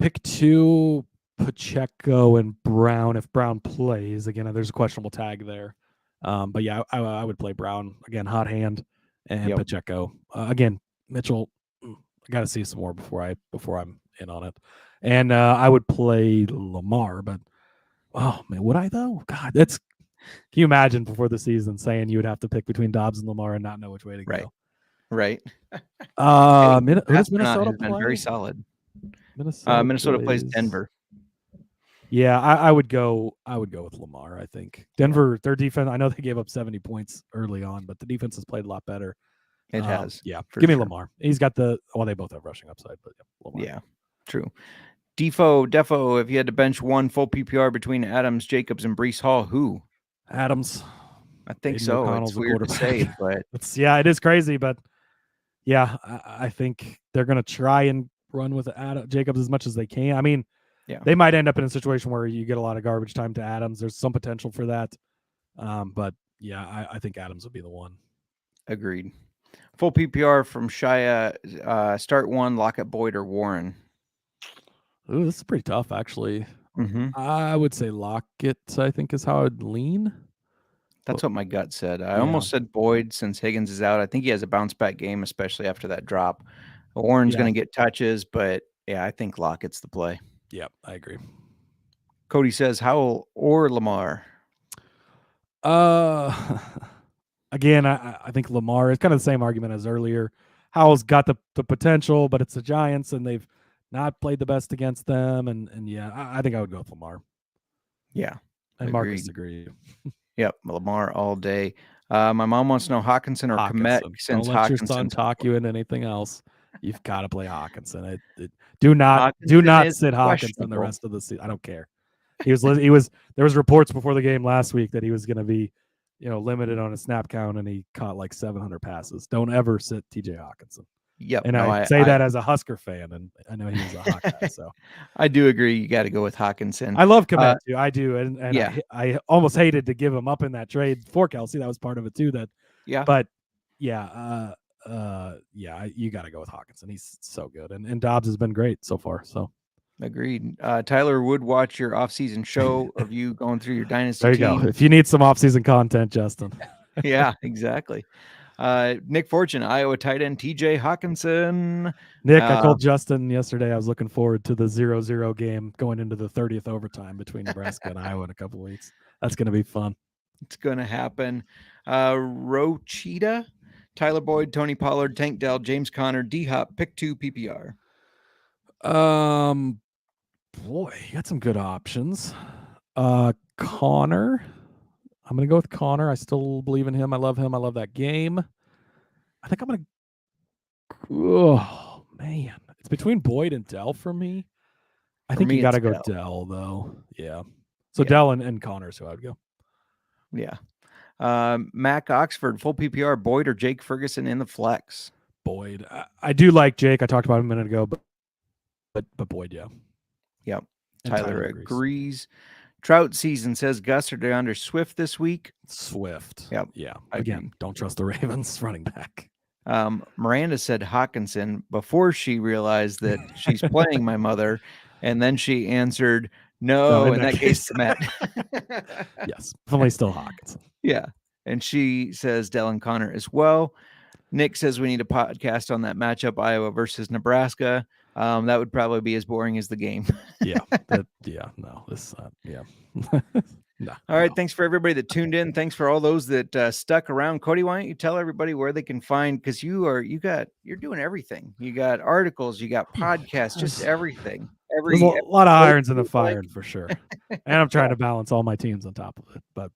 Pick 2, Pacheco and Brown. If Brown plays again, there's a questionable tag there. But yeah, I would play Brown again, hot hand, and Pacheco. Again, Mitchell. I got to see some more before I'm in on it. And I would play Lamar, but oh man, would I though? God, can you imagine before the season saying you would have to pick between Dobbs and Lamar and not know which way to go? Right. Minnesota has been very solid. Minnesota plays Denver. Yeah, I would go with Lamar. I think Denver, their defense. I know they gave up 70 points early on, but the defense has played a lot better. It has. Yeah. for Give me sure. Lamar. He's got they both have rushing upside, but Lamar. Yeah, true. Defo, if you had to bench one full PPR between Adams, Jacobs, and Breece Hall, who? Adams. I think Aiden so. O'Connell's It's the weird to say, quarterback. but it is crazy, but yeah, I think they're going to try and run with Jacobs as much as they can. I mean, yeah, they might end up in a situation where you get a lot of garbage time to Adams. There's some potential for that. But yeah, I think Adams would be the one. agreed. Full PPR from Shia. Start one, Lockett, Boyd, or Warren. Ooh, this is pretty tough, actually. Mm-hmm. I would say Lockett, I think, is how I'd lean. That's what my gut said. I Yeah. almost said Boyd since Higgins is out. I think he has a bounce back game, especially after that drop. Warren's going to get touches, but yeah, I think Lockett's the play. Yep, I agree. Cody says Howell or Lamar. Again, I think Lamar is kind of the same argument as earlier. Howell's got the potential, but it's the Giants, and they've not played the best against them. And yeah, I think I would go with Lamar. Yeah. And Marcus agreed. Yep, Lamar all day. My mom wants to know Hawkinson or Kmet. Don't let your son talk you into anything else. You've got to play Hawkinson. Do not sit Hawkinson the rest of the season. I don't care. He was. There was reports before the game last week that he was going to be, limited on his snap count, and he caught like 700 passes. Don't ever sit TJ Hawkinson. Yep. And I say that as a Husker fan, and I know he was a Hawkeye. So I do agree. You got to go with Hawkinson. I love Kmet too. I do, and yeah. I almost hated to give him up in that trade for Kelsey. That was part of it too. But yeah, you got to go with Hawkinson. He's so good, and Dobbs has been great so far. So agreed. Tyler would watch your off-season show of you going through your dynasty. There you team. go. If you need some off-season content, Justin. Yeah, exactly. Nick Fortune, Iowa tight end TJ Hawkinson. Nick, I told Justin yesterday I was looking forward to the 0-0 game going into the 30th overtime between Nebraska and Iowa in a couple of weeks. That's going to be fun. It's going to happen. Rochita, Tyler Boyd, Tony Pollard, Tank Dell, James Conner, D-Hop, pick 2 PPR. Boy, you got some good options. Connor. I'm going to go with Connor. I still believe in him. I love him. I love that game. I think I'm going to... Oh, man. It's between Boyd and Dell for me. I think you got to go Dell, though. Yeah. So Dell and Connor's who I would go. Yeah. Mac Oxford, full PPR, Boyd or Jake Ferguson in the flex? Boyd. I do like Jake. I talked about him a minute ago, but Boyd, yeah. Yep. Tyler agrees. Trout season says Gus or DeAndre Swift this week. Swift. Yep. Yeah. Again, don't trust the Ravens running back. Miranda said Hawkinson before she realized that she's playing my mother. And then she answered, no, in that case, Matt. Yes. Definitely still Hawkinson. Yeah. And she says Dell Connor as well. Nick says we need a podcast on that matchup, Iowa versus Nebraska. That would probably be as boring as the game. Yeah. No. All right. Thanks for everybody that tuned in. Thanks for all those that stuck around. Cody, why don't you tell everybody where they can find, because you're doing everything. You got articles, you got podcasts, just everything. There's a lot of irons in the fire for sure. And I'm trying to balance all my teams on top of it. But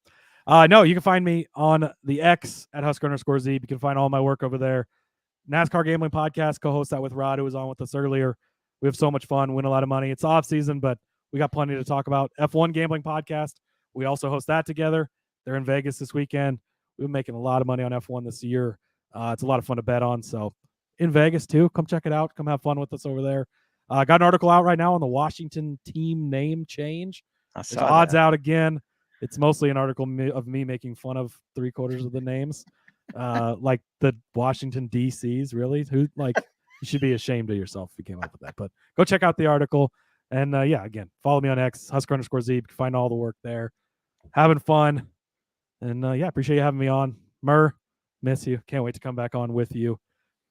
no, you can find me on the X at Husker_Zeeb. You can find all my work over there. NASCAR Gambling Podcast, co-host that with Rod, who was on with us earlier. We have so much fun, win a lot of money. It's off season, but we got plenty to talk about. F1 Gambling Podcast, we also host that together. They're in Vegas this weekend. We've been making a lot of money on F1 this year. It's a lot of fun to bet on. So in Vegas too, come check it out. Come have fun with us over there. Got an article out right now on the Washington team name change. There's odds out again. It's mostly an article of me making fun of 3/4 of the names. Like the Washington DCs, really? You should be ashamed of yourself if you came up with that. But go check out the article. And again, follow me on X, Husker_Zeeb. You can find all the work there. Having fun. And appreciate you having me on. Murr, miss you. Can't wait to come back on with you.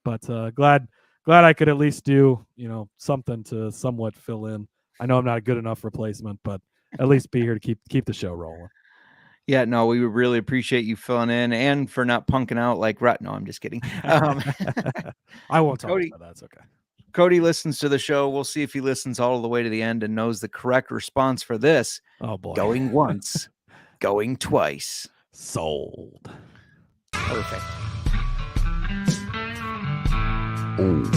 But glad I could at least do, something to somewhat fill in. I know I'm not a good enough replacement, but at least be here to keep the show rolling. Yeah, no, we would really appreciate you filling in and for not punking out like Rut. No, I'm just kidding. I won't talk about that. That's okay. Cody listens to the show. We'll see if he listens all the way to the end and knows the correct response for this. Oh, boy. Going once, going twice. Sold. Perfect. Old